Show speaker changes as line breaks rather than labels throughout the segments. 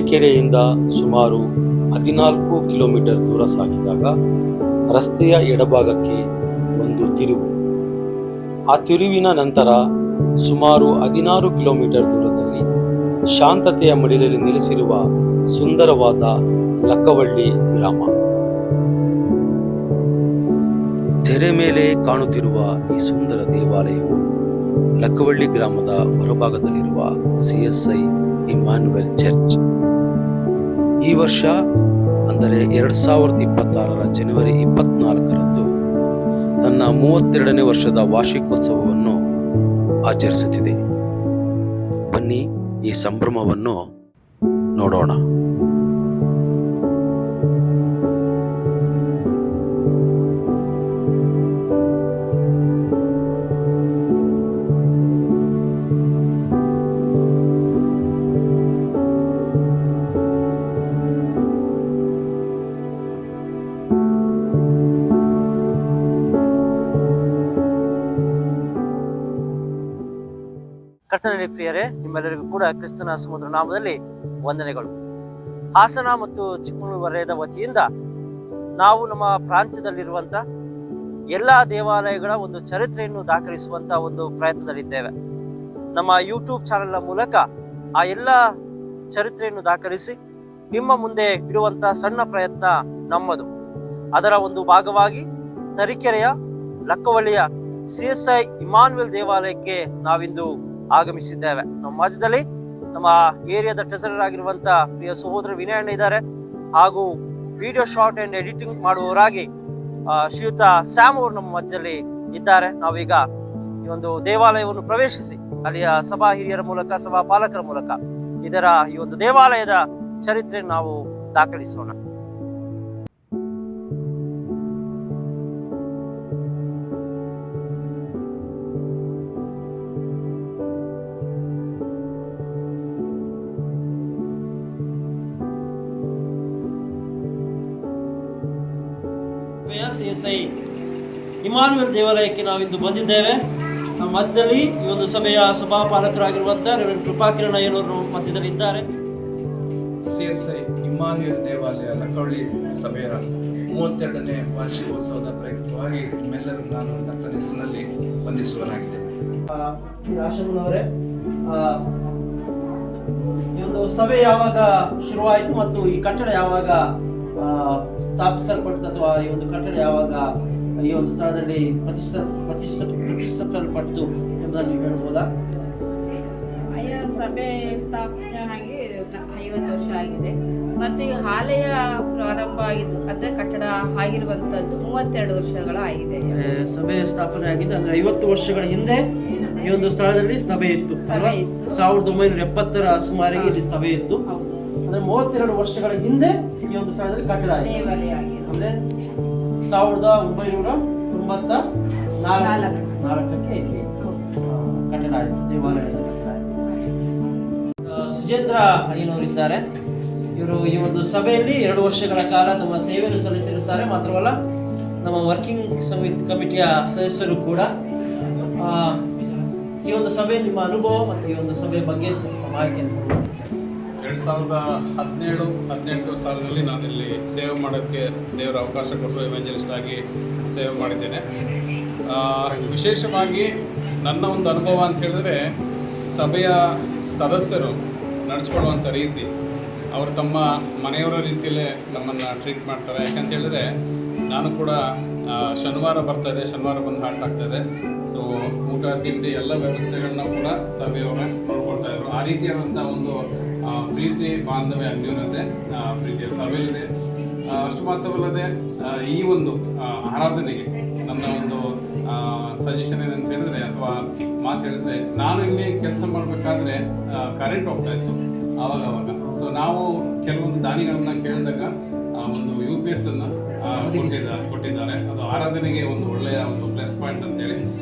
ತರೀಕೆರೆಯಿಂದ ಸುಮಾರು 14 ಕಿಲೋಮೀಟರ್ ದೂರ ಸಾಗಿದಾಗ ರಸ್ತೆಯ ಎಡಭಾಗಕ್ಕೆ ಒಂದು ತಿರುವು. ಆ ತಿರುವಿನ ನಂತರ ಸುಮಾರು 16 ಕಿಲೋಮೀಟರ್ ದೂರದಲ್ಲಿ ಶಾಂತತೆಯ ಮಡಿಲಲ್ಲಿ ನೆಲೆಸಿರುವ ಸುಂದರವಾದ ಲಕ್ಕವಳ್ಳಿ ಗ್ರಾಮ. ತೆರೆ ಮೇಲೆ ಕಾಣುತ್ತಿರುವ ಈ ಸುಂದರ ದೇವಾಲಯವು ಲಕ್ಕವಳ್ಳಿ ಗ್ರಾಮದ ಹೊರಭಾಗದಲ್ಲಿರುವ CSI ಇಮ್ಯಾನ್ಯುಯಲ್ ಚರ್ಚ್. ಈ ವರ್ಷ ಅಂದರೆ 2026 ಜನವರಿ 24ರಂದು ತನ್ನ 32ನೇ ವರ್ಷದ ವಾರ್ಷಿಕೋತ್ಸವವನ್ನು ಆಚರಿಸುತ್ತಿದೆ. ಬನ್ನಿ ಈ ಸಂಭ್ರಮವನ್ನು ನೋಡೋಣ.
ಕರ್ತನಲ್ಲಿ ಪ್ರಿಯರೇ, ನಿಮ್ಮೆಲ್ಲರಿಗೂ ಕೂಡ ಕ್ರಿಸ್ತನ ಸಮುದ್ರ ನಾಮದಲ್ಲಿ ವಂದನೆಗಳು. ಹಾಸನ ಮತ್ತು ಚಿಕ್ಕಮಗಳೂರು ವಲಯದ ವತಿಯಿಂದ ನಾವು ನಮ್ಮ ಪ್ರಾಂತ್ಯದಲ್ಲಿರುವಂಥ ಎಲ್ಲ ದೇವಾಲಯಗಳ ಒಂದು ಚರಿತ್ರೆಯನ್ನು ದಾಖಲಿಸುವಂಥ ಒಂದು ಪ್ರಯತ್ನದಲ್ಲಿದ್ದೇವೆ. ನಮ್ಮ ಯೂಟ್ಯೂಬ್ ಚಾನೆಲ್ನ ಮೂಲಕ ಆ ಎಲ್ಲ ಚರಿತ್ರೆಯನ್ನು ದಾಖಲಿಸಿ ನಿಮ್ಮ ಮುಂದೆ ಇಡುವಂಥ ಸಣ್ಣ ಪ್ರಯತ್ನ ನಮ್ಮದು. ಅದರ ಒಂದು ಭಾಗವಾಗಿ ತರೀಕೆರೆಯ ಲಕ್ಕವಳ್ಳಿಯ CSI ಇಮ್ಯಾನ್ಯುಯಲ್ ದೇವಾಲಯಕ್ಕೆ ನಾವಿಂದು ಆಗಮಿಸಿದ್ದೇವೆ. ನಮ್ಮ ಮಧ್ಯದಲ್ಲಿ ನಮ್ಮ ಏರಿಯಾದ ಟ್ರೆಸರರ್ ಆಗಿರುವಂತ ಪ್ರಿಯ ಸಹೋದರ ವಿನಯ್ ಅಣ್ಣ ಇದ್ದಾರೆ. ಹಾಗೂ ವಿಡಿಯೋ ಶಾರ್ಟ್ ಅಂಡ್ ಎಡಿಟಿಂಗ್ ಮಾಡುವವರಾಗಿ ಶ್ರೀಯುತ ಸ್ಯಾಮ್ ಅವರು ನಮ್ಮ ಮಧ್ಯದಲ್ಲಿ ಇದ್ದಾರೆ. ನಾವೀಗ ಈ ಒಂದು ದೇವಾಲಯವನ್ನು ಪ್ರವೇಶಿಸಿ ಅಲ್ಲಿಯ ಸಭಾ ಹಿರಿಯರ ಮೂಲಕ, ಸಭಾ ಪಾಲಕರ ಮೂಲಕ ಇದರ ಈ ಒಂದು ದೇವಾಲಯದ ಚರಿತ್ರೆ ನಾವು ದಾಖಲಿಸೋಣ. CSI ಇಮ್ಯಾನ್ಯುಯಲ್ ದೇವಾಲಯಕ್ಕೆ ನಾವಿಂದು ಬಂದಿದ್ದೇವೆ. ನಮ್ಮ ಮಧ್ಯದಲ್ಲಿ ಈ ಒಂದು ಸಭೆಯ ಸಭಾಪಾಲಕರಾಗಿರುವಂಥ ರೆವರೆಂಡ್ ಕೃಪಾಕಿರಣ ಅಯ್ಯನವರು ಮಧ್ಯದಲ್ಲಿ ಇದ್ದಾರೆ.
CSI ಇಮ್ಯಾನ್ಯುಯಲ್ ದೇವಾಲಯ ಲಕ್ಕವಳ್ಳಿ ಸಭೆಯ 32ನೇ ವಾರ್ಷಿಕೋತ್ಸವದ ಪ್ರಯುಕ್ತವಾಗಿ ನಿಮ್ಮೆಲ್ಲರೂ ನಾನು ಕರ್ತನ ಹೆಸರಿನಲ್ಲಿ ವಂದಿಸುವನಾಗಿದ್ದೇನೆ.
ಆಶಾನವರೇ, ಈ ಒಂದು ಸಭೆ ಯಾವಾಗ ಶುರುವಾಯಿತು ಮತ್ತು ಈ ಕಟ್ಟಡ ಯಾವಾಗ ಸ್ಥಾಪಿಸಲ್ಪಟ್ಟು ಅಥವಾ ಈ ಒಂದು ಕಟ್ಟಡ ಯಾವಾಗ ಈ ಒಂದು ಸ್ಥಳದಲ್ಲಿ ಪ್ರತಿಷ್ಠಿಸಲ್ಪಟ್ಟು ಎಂಬುದನ್ನು ನೀವು ಹೇಳ್ಬೋದಾ?
ಸಭೆ ಸ್ಥಾಪನೆ ಆಗಿ 50 ವರ್ಷ ಆಗಿದೆ ಮತ್ತು ಈ ಆಲಯ ಪ್ರಾರಂಭ ಆಗಿದ್ದು ಅಂದರೆ ಕಟ್ಟಡ ಆಗಿರುವಂಥದ್ದು 32 ವರ್ಷಗಳ ಆಗಿದೆ.
ಸಭೆ ಸ್ಥಾಪನೆ ಆಗಿದೆ ಅಂದ್ರೆ 50 ವರ್ಷಗಳ ಹಿಂದೆ ಈ ಒಂದು ಸ್ಥಳದಲ್ಲಿ ಸಭೆ ಇತ್ತು. 1970ರ ಸುಮಾರಿಗೆ ಇಲ್ಲಿ ಸಭೆ ಇತ್ತು. ಅಂದ್ರೆ 32 ವರ್ಷಗಳ ಹಿಂದೆ ಈ ಒಂದು ಸ್ಥಳದಲ್ಲಿ ಕಟ್ಟಡ ಆಗಿದೆ. ಅಂದ್ರೆ 1994ಕ್ಕೆ ಇಲ್ಲಿ ಕಟ್ಟಡ ಆಯಿತು, ದೇವಾಲಯದ ಕಟ್ಟಡ ಆಯಿತು. ಸುಜೇಂದ್ರ ಅಯ್ಯನವರು ಇದ್ದಾರೆ. ಇವರು ಈ ಒಂದು ಸಭೆಯಲ್ಲಿ 2 ವರ್ಷಗಳ ಕಾಲ ತಮ್ಮ ಸೇವೆಯನ್ನು ಸಲ್ಲಿಸಿರುತ್ತಾರೆ. ಮಾತ್ರವಲ್ಲ, ನಮ್ಮ ವರ್ಕಿಂಗ್ ಕಮಿಟಿಯ ಸದಸ್ಯರು ಕೂಡ. ಈ ಒಂದು ಸಭೆ ನಿಮ್ಮ ಅನುಭವ ಮತ್ತು ಈ ಒಂದು ಸಭೆ ಬಗ್ಗೆ ಸ್ವಲ್ಪ ಮಾಹಿತಿಯನ್ನು
2017-18 ಸಾಲಿನಲ್ಲಿ ನಾನಿಲ್ಲಿ ಸೇವೆ ಮಾಡೋಕ್ಕೆ ದೇವರ ಅವಕಾಶ ಕೊಟ್ಟು ಎವಾಂಜಲಿಸ್ಟ್ ಆಗಿ ಸೇವೆ ಮಾಡಿದ್ದೇನೆ. ವಿಶೇಷವಾಗಿ ನನ್ನ ಒಂದು ಅನುಭವ ಅಂತ ಹೇಳಿದ್ರೆ, ಸಭೆಯ ಸದಸ್ಯರು ನಡೆಸ್ಕೊಳ್ಳುವಂಥ ರೀತಿ, ಅವರು ತಮ್ಮ ಮನೆಯವರ ರೀತಿಯಲ್ಲೇ ನಮ್ಮನ್ನು ಟ್ರೀಟ್ ಮಾಡ್ತಾರೆ. ಯಾಕಂತ ಹೇಳಿದ್ರೆ, ನಾನು ಕೂಡ ಶನಿವಾರ ಬರ್ತಾಯಿದೆ, ಶನಿವಾರ ಬಂದು ಹಾಲ್ಟ್ ಆಗ್ತಾಯಿದೆ. ಸೊ ಊಟ ತಿಂಡಿ ಎಲ್ಲ ವ್ಯವಸ್ಥೆಗಳನ್ನ ಕೂಡ ಸಭೆಯವರೇ ನೋಡ್ಕೊಳ್ತಾಯಿದ್ರು. ಆ ರೀತಿಯಾದಂಥ ಒಂದು ಪ್ರೀತಿ, ಬಾಂಧವ್ಯ, ಅನ್ಯೋನ್ಯತೆ ಪ್ರೀತಿಯ ಸಭೆಯಲ್ಲಿದೆ. ಅಷ್ಟು ಮಾತ್ರವಲ್ಲದೆ ಈ ಒಂದು ಆರಾಧನೆಗೆ ನನ್ನ ಒಂದು ಸಜೆಷನ್ ಏನಂತ ಹೇಳಿದ್ರೆ ಅಥವಾ ಮಾತು ಹೇಳಿದ್ರೆ, ನಾನು ಇಲ್ಲಿ ಕೆಲಸ ಮಾಡಬೇಕಾದ್ರೆ ಕರೆಂಟ್ ಹೋಗ್ತಾ ಇತ್ತು ಆವಾಗ. ಸೊ ನಾವು ಕೆಲವೊಂದು ದಾನಿಗಳನ್ನ ಕೇಳಿದಾಗ ಒಂದು UPS ಅನ್ನು ಕೊಟ್ಟಿದ್ದಾರೆ. ಅದು ಆರಾಧನೆಗೆ ಒಂದು ಒಳ್ಳೆಯ ಒಂದು ಪ್ಲಸ್ ಪಾಯಿಂಟ್ ಅಂತೇಳಿ.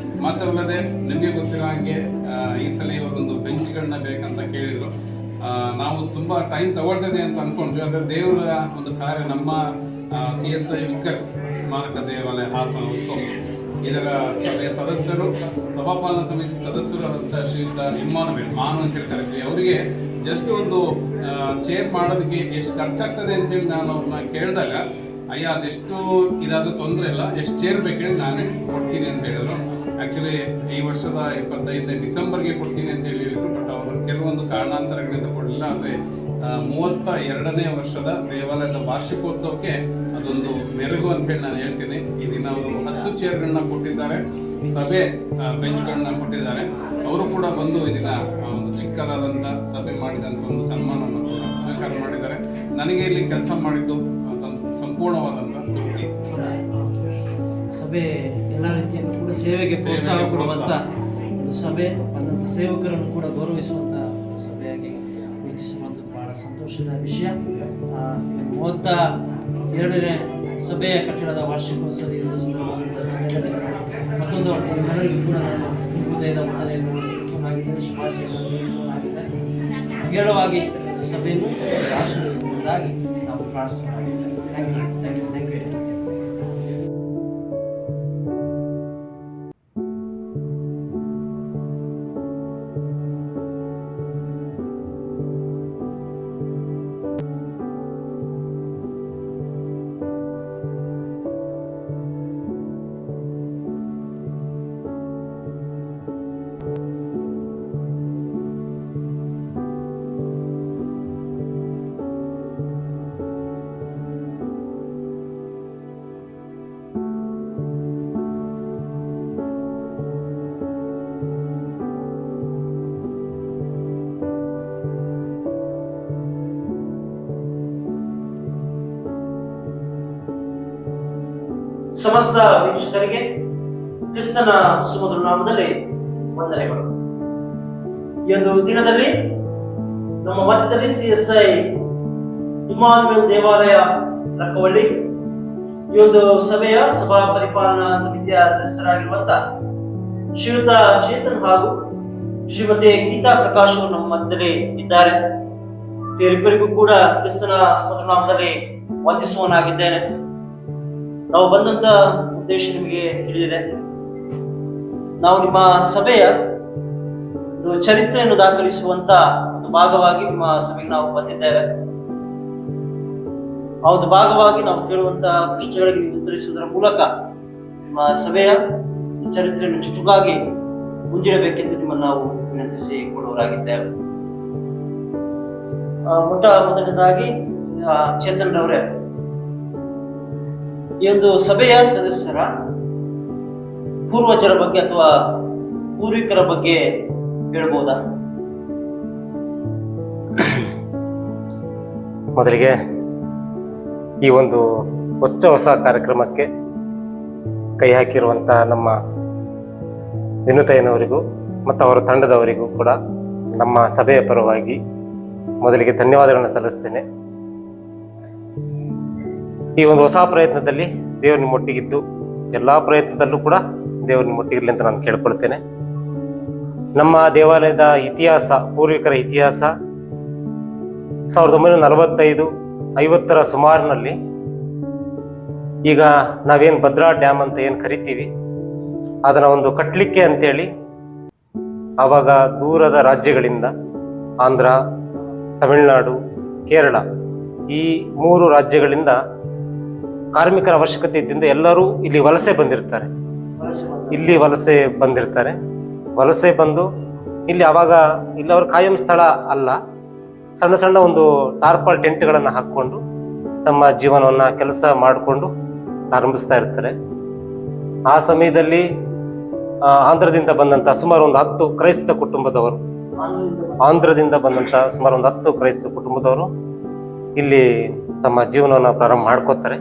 ಮಾತ್ರವಲ್ಲದೆ ನಿಮಗೆ ಗೊತ್ತಿರೋ ಹಾಗೆ ಈ ಸಲ ಇವರೊಂದು ಬೆಂಚ್ಗಳನ್ನ ಬೇಕಂತ ಕೇಳಿದರು. ನಾವು ತುಂಬ ಟೈಮ್ ತಗೊಳ್ತದೆ ಅಂತ ಅಂದ್ಕೊಂಡ್ವಿ. ಆದರೆ ದೇವರ ಒಂದು ಕಾರ್ಯ ನಮ್ಮ CSI ವಿಕ್ಕರ್ಸ್ ಸ್ಮಾರಕ ದೇವಾಲಯ ಹಾಸನ ಉಸ್ಕೋಪ್ ಇದರ ಸಭೆಯ ಸದಸ್ಯರು, ಸಭಾಪಾಲನಾ ಸಮಿತಿ ಸದಸ್ಯರು ಆದಂಥ ಶ್ರೀಯುತ ಇಮ್ಯಾನ್ಯುಯಲ್ ಮಾನು ಅಂತ ಕರಿತೀವಿ, ಅವರಿಗೆ ಜಸ್ಟ್ ಒಂದು ಚೇರ್ ಮಾಡೋದಕ್ಕೆ ಎಷ್ಟು ಖರ್ಚಾಗ್ತದೆ ಅಂತೇಳಿ ನಾನು ಅವ್ರನ್ನ ಕೇಳಿದಾಗ, ಅಯ್ಯ ಅದೆಷ್ಟು ಇದಾದರೂ ತೊಂದರೆ ಇಲ್ಲ, ಎಷ್ಟು ಚೇರ್ ಬೇಕೇಳಿ ನಾನೇ ಕೊಡ್ತೀನಿ ಅಂತ ಹೇಳಿದ್ರು. ಆ್ಯಕ್ಚುಲಿ ಈ ವರ್ಷದ 25 ಡಿಸೆಂಬರ್ಗೆ ಕೊಡ್ತೀನಿ ಅಂತ ಹೇಳಿದ್ರು. ಬಟ್ ಅವರು ಕೆಲವೊಂದು ಕಾರಣಾಂತರಗಳಿಂದ ಕೊಡಲಿಲ್ಲ. ಆದರೆ 32ನೇ ವರ್ಷದ ದೇವಾಲಯದ ವಾರ್ಷಿಕೋತ್ಸವಕ್ಕೆ ಅದೊಂದು ಮೆರುಗು ಅಂತ ಹೇಳಿ ನಾನು ಹೇಳ್ತೀನಿ. ಈ ದಿನ ಅವರು 10 ಚೇರ್ಗಳನ್ನ ಕೊಟ್ಟಿದ್ದಾರೆ, ಸಭೆ ಬೆಂಚ್ಗಳನ್ನ ಕೊಟ್ಟಿದ್ದಾರೆ. ಅವರು ಕೂಡ ಬಂದು ಈ ದಿನ ಒಂದು ಚಿಕ್ಕದಾದಂಥ ಸಭೆ ಮಾಡಿದಂಥ ಒಂದು ಸನ್ಮಾನವನ್ನು ಕೂಡ ಸ್ವೀಕಾರ ಮಾಡಿದ್ದಾರೆ. ನನಗೆ ಇಲ್ಲಿ ಕೆಲಸ ಮಾಡಿದ್ದು ಸಂಪೂರ್ಣವಾದಂಥ ತೃಪ್ತಿ.
ಸಭೆ ಎಲ್ಲ ರೀತಿಯಲ್ಲೂ ಕೂಡ ಸೇವೆಗೆ ಪ್ರೋತ್ಸಾಹ ಕೊಡುವಂಥ ಒಂದು ಸಭೆ, ಬಂದಂಥ ಸೇವಕರನ್ನು ಕೂಡ ಗೌರವಿಸುವಂಥ ಸಭೆಯಾಗಿ ಗುರುತಿಸಿರುವಂಥದ್ದು ಬಹಳ ಸಂತೋಷದ ವಿಷಯ. 32ನೇ ಸಭೆಯ ಕಟ್ಟಡದ ವಾರ್ಷಿಕೋತ್ಸವದ ಈ ಒಂದು ಸಂದರ್ಭದ ಸಮಯದಲ್ಲಿ ಮತ್ತೊಂದು ನಿಮ್ಮೆಲ್ಲರಿಗೂ ಕೂಡ ನಾನು ಹೃದಯದ ವಂದನೆಯನ್ನು ತಿಳಿಸುವನಾಗಿದ್ದೇನೆ, ಶುಭಾಶಯಗಳನ್ನು ತಿಳಿಸುವನಾಗಿದೆ. ಹೇಳುವಾಗಿ ಒಂದು ಸಭೆಯನ್ನು ಆಶೀರ್ವದಿಸುವುದಾಗಿ ನಾವು ಪ್ರಾರ್ಥಿಸುವನಾಗಿದ್ದೇವೆ. Thank you, thank you, thank you. ಸಮಸ್ತ ವೀಕ್ಷಕರಿಗೆ ಕ್ರಿಸ್ತನ ಸುಮಧುರ ನಾಮದಲ್ಲಿ ವಂದನೆಗಳು. ಈ ಒಂದು ದಿನದಲ್ಲಿ ನಮ್ಮ ಮಧ್ಯದಲ್ಲಿ CSI ಇಮ್ಮಾನುವೇಲ್ ದೇವಾಲಯ ಲಕ್ಕವಳ್ಳಿ ಈ ಒಂದು ಸಭೆಯ ಸಭಾ ಪರಿಪಾಲನಾ ಸಮಿತಿಯ ಸದಸ್ಯರಾಗಿರುವಂತ ಶ್ರೀಯುತ ಚೇತನ್ ಹಾಗೂ ಶ್ರೀಮತಿ ಗೀತಾ ಪ್ರಕಾಶ್ ಅವರು ನಮ್ಮ ಮಧ್ಯದಲ್ಲಿ ಇದ್ದಾರೆ. ಇವರಿಬ್ಬರಿಗೂ ಕೂಡ ಕ್ರಿಸ್ತನ ಸುಮಧುರ ನಾಮದಲ್ಲಿ ವಂದಿಸುವನಾಗಿದ್ದೇನೆ. ನಾವು ಬಂದಂತ ಉದ್ದೇಶ ನಿಮಗೆ ತಿಳಿದಿದೆ. ನಾವು ನಿಮ್ಮ ಸಭೆಯ ಒಂದು ಚರಿತ್ರೆಯನ್ನು ದಾಖಲಿಸುವಂತ ಒಂದು ಭಾಗವಾಗಿ ನಿಮ್ಮ ಸಭೆಗೆ ನಾವು ಬಂದಿದ್ದೇವೆ. ಆ ಒಂದು ಭಾಗವಾಗಿ ನಾವು ಕೇಳುವಂತ ಪ್ರಶ್ನೆಗಳಿಗೆ ಉತ್ತರಿಸುವುದರ ಮೂಲಕ ನಿಮ್ಮ ಸಭೆಯ ಚರಿತ್ರೆಯನ್ನು ಚುಟುಕಾಗಿ ಮುಂದಿಡಬೇಕೆಂದು ನಿಮ್ಮನ್ನು ನಾವು ವಿನಂತಿಸಿಕೊಳ್ಳುವರಾಗಿದ್ದೇವೆ. ಮೊದಲನೇದಾಗಿ ಚೇತನ್ ರವರೇ, ಈ ಒಂದು ಸಭೆಯ ಸದಸ್ಯರ ಪೂರ್ವಜರ ಬಗ್ಗೆ ಅಥವಾ ಪೂರ್ವಿಕರ ಬಗ್ಗೆ ಹೇಳ್ಬೋದಾ?
ಮೊದಲಿಗೆ ಈ ಒಂದು ಹೊಸ ಕಾರ್ಯಕ್ರಮಕ್ಕೆ ಕೈ ಹಾಕಿರುವಂಥ ನಮ್ಮ ವಿನುತಯ್ಯನವರಿಗೂ ಮತ್ತು ಅವರ ತಂಡದವರಿಗೂ ಕೂಡ ನಮ್ಮ ಸಭೆಯ ಪರವಾಗಿ ಮೊದಲಿಗೆ ಧನ್ಯವಾದಗಳನ್ನು ಸಲ್ಲಿಸ್ತೇನೆ. ಈ ಒಂದು ಹೊಸ ಪ್ರಯತ್ನದಲ್ಲಿ ದೇವರು ನಿಮ್ಮೊಟ್ಟಿಗಿದ್ದು ಎಲ್ಲ ಪ್ರಯತ್ನದಲ್ಲೂ ಕೂಡ ದೇವರು ನಿಮ್ಮೊಟ್ಟಿಗಿರಲಿ ಅಂತ ನಾನು ಕೇಳ್ಕೊಳ್ತೇನೆ. ನಮ್ಮ ದೇವಾಲಯದ ಇತಿಹಾಸ, ಪೂರ್ವಿಕರ ಇತಿಹಾಸ 1945-50 ಸುಮಾರಿನಲ್ಲಿ ಈಗ ನಾವೇನು ಭದ್ರಾ ಡ್ಯಾಮ್ ಅಂತ ಏನು ಕರಿತೀವಿ ಅದನ್ನ ಒಂದು ಕಟ್ಟಲಿಕ್ಕೆ ಅಂತೇಳಿ ಆವಾಗ ದೂರದ ರಾಜ್ಯಗಳಿಂದ ಆಂಧ್ರ, ತಮಿಳುನಾಡು, ಕೇರಳ ಈ 3 ರಾಜ್ಯಗಳಿಂದ ಕಾರ್ಮಿಕರ ಅವಶ್ಯಕತೆ ಇದ್ದಿಂದ ಎಲ್ಲರೂ ಇಲ್ಲಿ ವಲಸೆ ಬಂದಿರ್ತಾರೆ. ವಲಸೆ ಬಂದು ಇಲ್ಲಿ ಆವಾಗ ಇಲ್ಲಿ ಅವ್ರ ಕಾಯಂ ಸ್ಥಳ ಅಲ್ಲ, ಸಣ್ಣ ಸಣ್ಣ ಒಂದು ಟಾರ್ಪಲ್ ಟೆಂಟ್ಗಳನ್ನು ಹಾಕ್ಕೊಂಡು ತಮ್ಮ ಜೀವನವನ್ನ ಕೆಲಸ ಮಾಡಿಕೊಂಡು ಆರಂಭಿಸ್ತಾ ಇರ್ತಾರೆ. ಆ ಸಮಯದಲ್ಲಿ ಆಂಧ್ರದಿಂದ ಬಂದಂತ ಸುಮಾರು ಒಂದು 10 ಕ್ರೈಸ್ತ ಕುಟುಂಬದವರು, ಆಂಧ್ರದಿಂದ ಬಂದಂತ ಸುಮಾರು ಒಂದು 10 ಕ್ರೈಸ್ತ ಕುಟುಂಬದವರು ಇಲ್ಲಿ ತಮ್ಮ ಜೀವನವನ್ನು ಪ್ರಾರಂಭ ಮಾಡ್ಕೋತಾರೆ.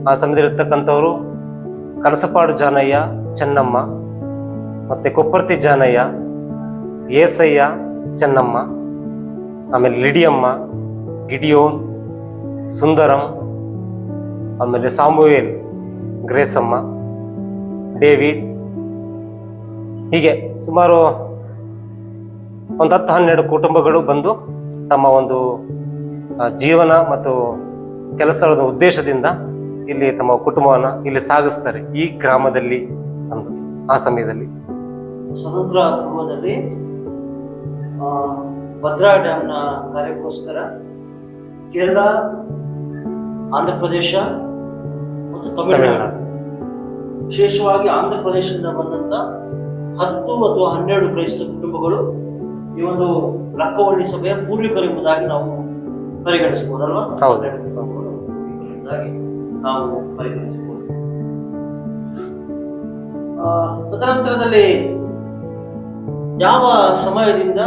ಆ ಸಮಯದಲ್ಲಿರ್ತಕ್ಕಂಥವ್ರು ಕಲಸಪಾಡು ಜಾನಯ್ಯ, ಚೆನ್ನಮ್ಮ, ಮತ್ತೆ ಕೊಪ್ಪರ್ತಿ ಜಾನಯ್ಯ, ಏಸಯ್ಯ, ಚೆನ್ನಮ್ಮ, ಆಮೇಲೆ ಲಿಡಿಯಮ್ಮ, ಗಿಡಿಯೋನ್, ಸುಂದರಂ, ಆಮೇಲೆ ಸಾಮುವೇಲ್, ಗ್ರೇಸಮ್ಮ, ಡೇವಿಡ್, ಹೀಗೆ ಸುಮಾರು ಒಂದು 10-12 ಕುಟುಂಬಗಳು ಬಂದು ತಮ್ಮ ಒಂದು ಜೀವನ ಮತ್ತು ಕೆಲಸದ ಉದ್ದೇಶದಿಂದ ಇಲ್ಲಿ ತಮ್ಮ ಕುಟುಂಬವನ್ನ ಇಲ್ಲಿ ಸಾಗಿಸ್ತಾರೆ ಈ ಗ್ರಾಮದಲ್ಲಿ. ಆ ಸಮಯದಲ್ಲಿ
ಸ್ವತಂತ್ರ ಪೂರ್ವದಲ್ಲಿ ಭದ್ರಾ ಡ್ಯಾಮ್ನ ಕಾರ್ಯಕ್ಕೋಸ್ಕರ ಕೇರಳ, ಆಂಧ್ರ ಪ್ರದೇಶ ಮತ್ತು ತಮಿಳುನಾಡು, ವಿಶೇಷವಾಗಿ ಆಂಧ್ರ ಪ್ರದೇಶದಿಂದ ಬಂದಂತ 10 ಅಥವಾ 12 ಕ್ರೈಸ್ತ ಕುಟುಂಬಗಳು ಈ ಒಂದು ಲಕ್ಕವಳ್ಳಿ ಸಭೆಯ ಪೂರ್ವಿಕರು ಎಂಬುದಾಗಿ ನಾವು ಪರಿಗಣಿಸಬಹುದಲ್ವಾ? ನಾವು ಪರಿಗಣಿಸಬಹುದು. ತದನಂತರದಲ್ಲಿ ಯಾವ ಸಮಯದಿಂದ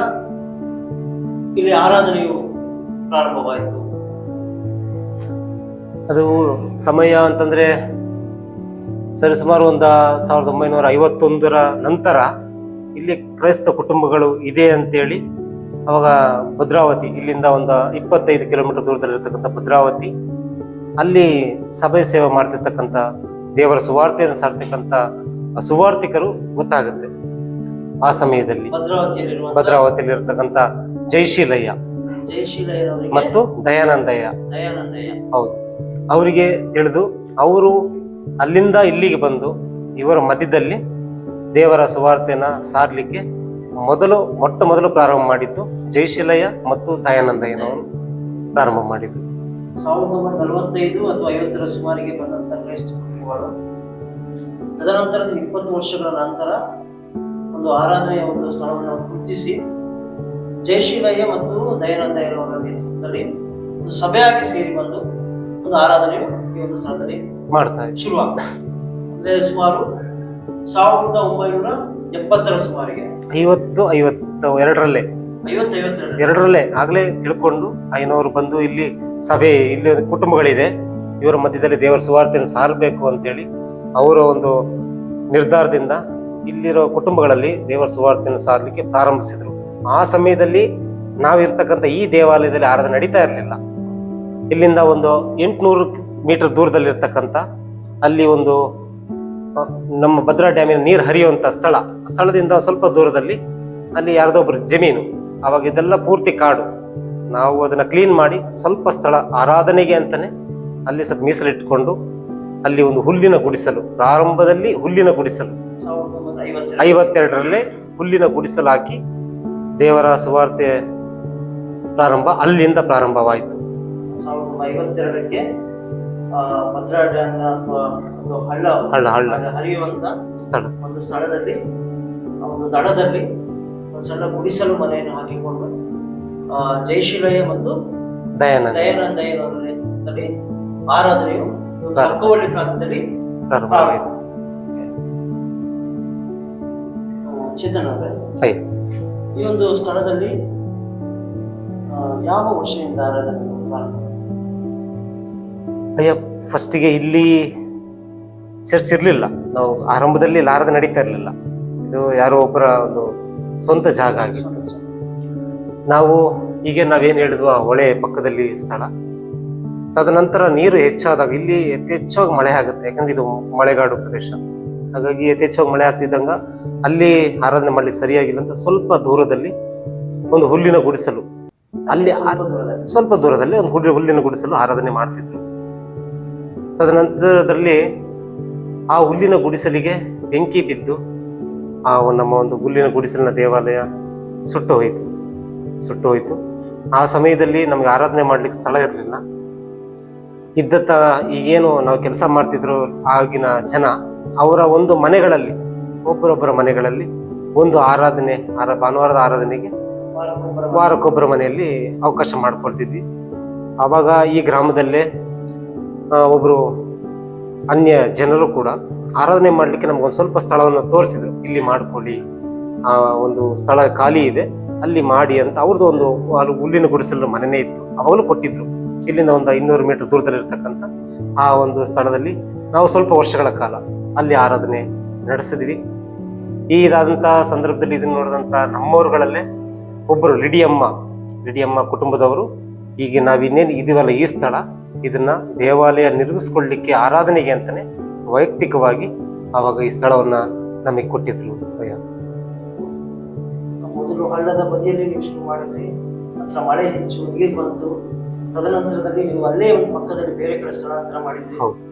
ಇಲ್ಲಿ ಆರಾಧನೆಯು ಪ್ರಾರಂಭವಾಯಿತು?
ಅದು ಸಮಯ ಅಂತಂದ್ರೆ ಸರಿಸುಮಾರು 1951 ನಂತರ ಇಲ್ಲಿ ಕ್ರೈಸ್ತ ಕುಟುಂಬಗಳು ಇದೆ ಅಂತೇಳಿ ಅವಾಗ ಭದ್ರಾವತಿ, ಇಲ್ಲಿಂದ 25 ಕಿಲೋಮೀಟರ್ ದೂರದಲ್ಲಿರ್ತಕ್ಕಂಥ ಭದ್ರಾವತಿ, ಅಲ್ಲಿ ಸಭೆ ಸೇವೆ ಮಾಡ್ತಿರ್ತಕ್ಕಂಥ ದೇವರ ಸುವಾರ್ತೆಯನ್ನು ಸಾರ್ತಕ್ಕಂಥ ಸುವಾರ್ತಿಕರು ಗೊತ್ತಾಗುತ್ತೆ. ಆ ಸಮಯದಲ್ಲಿ ಭದ್ರಾವತಿಯಲ್ಲಿರ್ತಕ್ಕಂಥ ಜಯಶೀಲಯ್ಯ ಮತ್ತು ದಯಾನಂದಯ್ಯ, ಹೌದು, ಅವರಿಗೆ ತಿಳಿದು ಅವರು ಅಲ್ಲಿಂದ ಇಲ್ಲಿಗೆ ಬಂದು ಇವರ ಮಧ್ಯದಲ್ಲಿ ದೇವರ ಸುವಾರ್ತೆಯನ್ನ ಸಾರ್ಲಿಕ್ಕೆ ಮೊಟ್ಟ ಮೊದಲು ಪ್ರಾರಂಭ ಮಾಡಿದ್ದು ಜಯಶೀಲಯ್ಯ ಮತ್ತು ದಯಾನಂದಯ್ಯನವರು ಪ್ರಾರಂಭ ಮಾಡಿದ್ರು.
1945 ಅಥವಾ 50ರ ಸುಮಾರಿಗೆ ಬಂದಂತ ಕ್ರೈಸ್ತ ಕುಟುಂಬಗಳು ತದನಂತರ 20 ವರ್ಷಗಳ ನಂತರ ಒಂದು ಆರಾಧನೆಯ ಒಂದು ಸ್ಥಳವನ್ನು ಗುರುತಿಸಿ ಜಯಶೀಲಯ್ಯ ಮತ್ತು ದಯಾನಂದಯ್ಯನವರ ನೇತೃತ್ವದಲ್ಲಿ ಒಂದು ಸಭೆಯಾಗಿ ಸೇರಿ ಬಂದು ಒಂದು ಆರಾಧನೆಯು ಈ ಒಂದು ಸ್ಥಳದಲ್ಲಿ
ಮಾಡ್ತಾ
ಶುರುವಾಗ್ತದೆ. ಅಂದ್ರೆ ಸುಮಾರು 1970ರ ಸುಮಾರಿಗೆ
52ರಲ್ಲೇ ಆಗ್ಲೇ ತಿಳ್ಕೊಂಡು ಐನವರು ಬಂದು ಇಲ್ಲಿ ಸಭೆ, ಇಲ್ಲಿ ಕುಟುಂಬಗಳಿದೆ, ಇವರ ಮಧ್ಯದಲ್ಲಿ ದೇವರ ಸುವಾರ್ತೆಯನ್ನು ಸಾರಬೇಕು ಅಂತೇಳಿ ಅವರ ಒಂದು ನಿರ್ಧಾರದಿಂದ ಇಲ್ಲಿರೋ ಕುಟುಂಬಗಳಲ್ಲಿ ದೇವರ ಸುವಾರ್ತೆಯನ್ನು ಸಾರಲಿಕ್ಕೆ ಪ್ರಾರಂಭಿಸಿದ್ರು. ಆ ಸಮಯದಲ್ಲಿ ನಾವಿರ್ತಕ್ಕಂಥ ಈ ದೇವಾಲಯದಲ್ಲಿ ಆರಾಧನೆ ನಡೀತಾ ಇರಲಿಲ್ಲ. ಇಲ್ಲಿಂದ 800 ಮೀಟರ್ ದೂರದಲ್ಲಿರ್ತಕ್ಕಂಥ ಅಲ್ಲಿ ಒಂದು ನಮ್ಮ ಭದ್ರಾ ಡ್ಯಾಮಿನ ನೀರು ಹರಿಯುವಂತ ಸ್ಥಳದಿಂದ ಸ್ವಲ್ಪ ದೂರದಲ್ಲಿ ಅಲ್ಲಿ ಯಾರ್ದೋ ಒಬ್ರು ಜಮೀನು, ಅವಾಗ ಇದೆಲ್ಲ ಪೂರ್ತಿ ಕಾಡು. ನಾವು ಅದನ್ನ ಕ್ಲೀನ್ ಮಾಡಿ ಸ್ವಲ್ಪ ಸ್ಥಳ ಆರಾಧನೆಗೆ ಅಂತಾನೆ ಅಲ್ಲಿ ಸ್ವಲ್ಪ ಮೀಸಲಿಟ್ಕೊಂಡು ಅಲ್ಲಿ ಒಂದು ಹುಲ್ಲಿನ ಗುಡಿಸಲು, ಪ್ರಾರಂಭದಲ್ಲಿ ಹುಲ್ಲಿನ ಗುಡಿಸಲು 1952ರಲ್ಲೇ ಹುಲ್ಲಿನ ಗುಡಿಸಲು ಹಾಕಿ ದೇವರ ಸುವಾರ್ತೆ ಅಲ್ಲಿಂದ ಪ್ರಾರಂಭವಾಯಿತು.
1952ಕ್ಕೆ ಭದ್ರಾ ಡ್ಯಾಮ್ ಅಥವಾ ಹಳ್ಳ ಹರಿಯುವಂತ ಒಂದು ಸ್ಥಳದಲ್ಲಿ ಒಂದು ದಡದಲ್ಲಿ ಒಂದು ಸಣ್ಣ ಗುಡಿಸಲು ಮನೆಯನ್ನು ಹಾಕಿಕೊಂಡು ಜಯಶೀಲಯ್ಯ ಮತ್ತು ದಯಾನಂದಯ್ಯನವರ ನೇತೃತ್ವದಲ್ಲಿ ಆರಾಧನೆಯು ಲಕ್ಕವಳ್ಳಿ ಪ್ರಾಂತ್ಯದಲ್ಲಿ ಚೇತನ್ ಅವರೇ, ಈ ಒಂದು ಸ್ಥಳದಲ್ಲಿ ಯಾವ ವರ್ಷದಿಂದ ಆರಾಧನೆ ಪ್ರಾರಂಭ?
ಫಸ್ಟಿಗೆ ಇಲ್ಲಿ ಚರ್ಚ್ ಇರಲಿಲ್ಲ. ನಾವು ಆರಂಭದಲ್ಲಿ ಆರಾಧನೆ ನಡೀತಾ ಇರಲಿಲ್ಲ. ಇದು ಯಾರೋ ಒಬ್ಬರ ಒಂದು ಸ್ವಂತ ಜಾಗ ಆಗಿತ್ತು. ನಾವು ಈಗ ನಾವೇನು ಹೇಳಿದ್ವು, ಆ ಹೊಳೆ ಪಕ್ಕದಲ್ಲಿ ಸ್ಥಳ. ತದನಂತರ ನೀರು ಹೆಚ್ಚಾದಾಗ ಇಲ್ಲಿ ಯಥೇಚ್ಛವಾಗಿ ಮಳೆ ಆಗುತ್ತೆ, ಯಾಕಂದ್ರೆ ಇದು ಮಳೆಗಾಡು ಪ್ರದೇಶ. ಹಾಗಾಗಿ ಯಥೇಚ್ಛವಾಗಿ ಮಳೆ ಆಗ್ತಿದ್ದಂಗ ಅಲ್ಲಿ ಆರಾಧನೆ ಮಾಡ್ಲಿಕ್ಕೆ ಸರಿಯಾಗಿಲ್ಲ ಅಂತ ಸ್ವಲ್ಪ ದೂರದಲ್ಲಿ ಒಂದು ಹುಲ್ಲಿನ ಗುಡಿಸಲು, ಅಲ್ಲಿ ಸ್ವಲ್ಪ ದೂರದಲ್ಲಿ ಒಂದು ಹುಲ್ಲಿನ ಗುಡಿಸಲು ಆರಾಧನೆ ಮಾಡ್ತಿದ್ರು. ತದನಂತರದಲ್ಲಿ ಆ ಹುಲ್ಲಿನ ಗುಡಿಸಲಿಗೆ ಬೆಂಕಿ ಬಿದ್ದು ಆ ನಮ್ಮ ಒಂದು ಹುಲ್ಲಿನ ಗುಡಿಸಲಿನ ದೇವಾಲಯ ಸುಟ್ಟು ಹೋಯಿತು. ಆ ಸಮಯದಲ್ಲಿ ನಮ್ಗೆ ಆರಾಧನೆ ಮಾಡ್ಲಿಕ್ಕೆ ಸ್ಥಳ ಇರಲಿಲ್ಲ. ಈಗೇನು ನಾವು ಕೆಲಸ ಮಾಡ್ತಿದ್ರು ಆಗಿನ ಜನ, ಅವರ ಒಂದು ಮನೆಗಳಲ್ಲಿ, ಒಬ್ಬರೊಬ್ಬರ ಮನೆಗಳಲ್ಲಿ ಒಂದು ಭಾನುವಾರದ ಆರಾಧನೆಗೆ ವಾರಕ್ಕೊಬ್ಬರ ಮನೆಯಲ್ಲಿ ಅವಕಾಶ ಮಾಡ್ಕೊಳ್ತಿದ್ವಿ. ಆವಾಗ ಈ ಗ್ರಾಮದಲ್ಲೇ ಒಬ್ರು ಅನ್ಯ ಜನರು ಕೂಡ ಆರಾಧನೆ ಮಾಡ್ಲಿಕ್ಕೆ ನಮ್ಗೊಂದು ಸ್ವಲ್ಪ ಸ್ಥಳವನ್ನು ತೋರಿಸಿದ್ರು. ಇಲ್ಲಿ ಮಾಡ್ಕೊಳ್ಳಿ, ಆ ಒಂದು ಸ್ಥಳ ಖಾಲಿ ಇದೆ, ಅಲ್ಲಿ ಮಾಡಿ ಅಂತ. ಅವ್ರದ್ದು ಒಂದು ಹುಲ್ಲಿನ ಗುಡಿಸಲು ಮನೆನೇ ಇತ್ತು, ಅವಾಗಲೂ ಕೊಟ್ಟಿದ್ರು. ಇಲ್ಲಿಂದ 200 ಮೀಟರ್ ದೂರದಲ್ಲಿರ್ತಕ್ಕಂಥ ಆ ಒಂದು ಸ್ಥಳದಲ್ಲಿ ನಾವು ಸ್ವಲ್ಪ ವರ್ಷಗಳ ಕಾಲ ಅಲ್ಲಿ ಆರಾಧನೆ ನಡೆಸಿದ್ವಿ. ಇದಾದಂಥ ಸಂದರ್ಭದಲ್ಲಿ ಇದನ್ನ ನೋಡಿದಂಥ ನಮ್ಮವರುಗಳಲ್ಲೇ ಒಬ್ಬರು ಲಿಡಿಯಮ್ಮ ಕುಟುಂಬದವರು, ಈಗ ನಾವಿನ್ನೇನು ಇದೀವಲ್ಲ ಈ ಸ್ಥಳ, ಇದನ್ನ ದೇವಾಲಯ ನಿರ್ಮಿಸ್ಕೊಳ್ಳಿಕ್ಕೆ ಆರಾಧನೆಗೆ ಅಂತಾನೆ ವೈಯಕ್ತಿಕವಾಗಿ ಅವಾಗ ಈ ಸ್ಥಳವನ್ನ ನಮಗೆ ಕೊಟ್ಟಿದ್ರು.
ಮೊದಲು ಹಳ್ಳದ ಬದಿಯಲ್ಲಿ ನೀವು ಶುರು ಮಾಡಿದ್ರಿ, ನಂತರ ಮಳೆ ಹೆಚ್ಚು, ನೀರು ಬಂತು. ತದನಂತರದಲ್ಲಿ ನೀವು ಅಲ್ಲೇ ಒಂದು ಪಕ್ಕದಲ್ಲಿ ಬೇರೆ ಕಡೆ ಸ್ಥಳಾಂತರ ಮಾಡಿದ್ರಿ.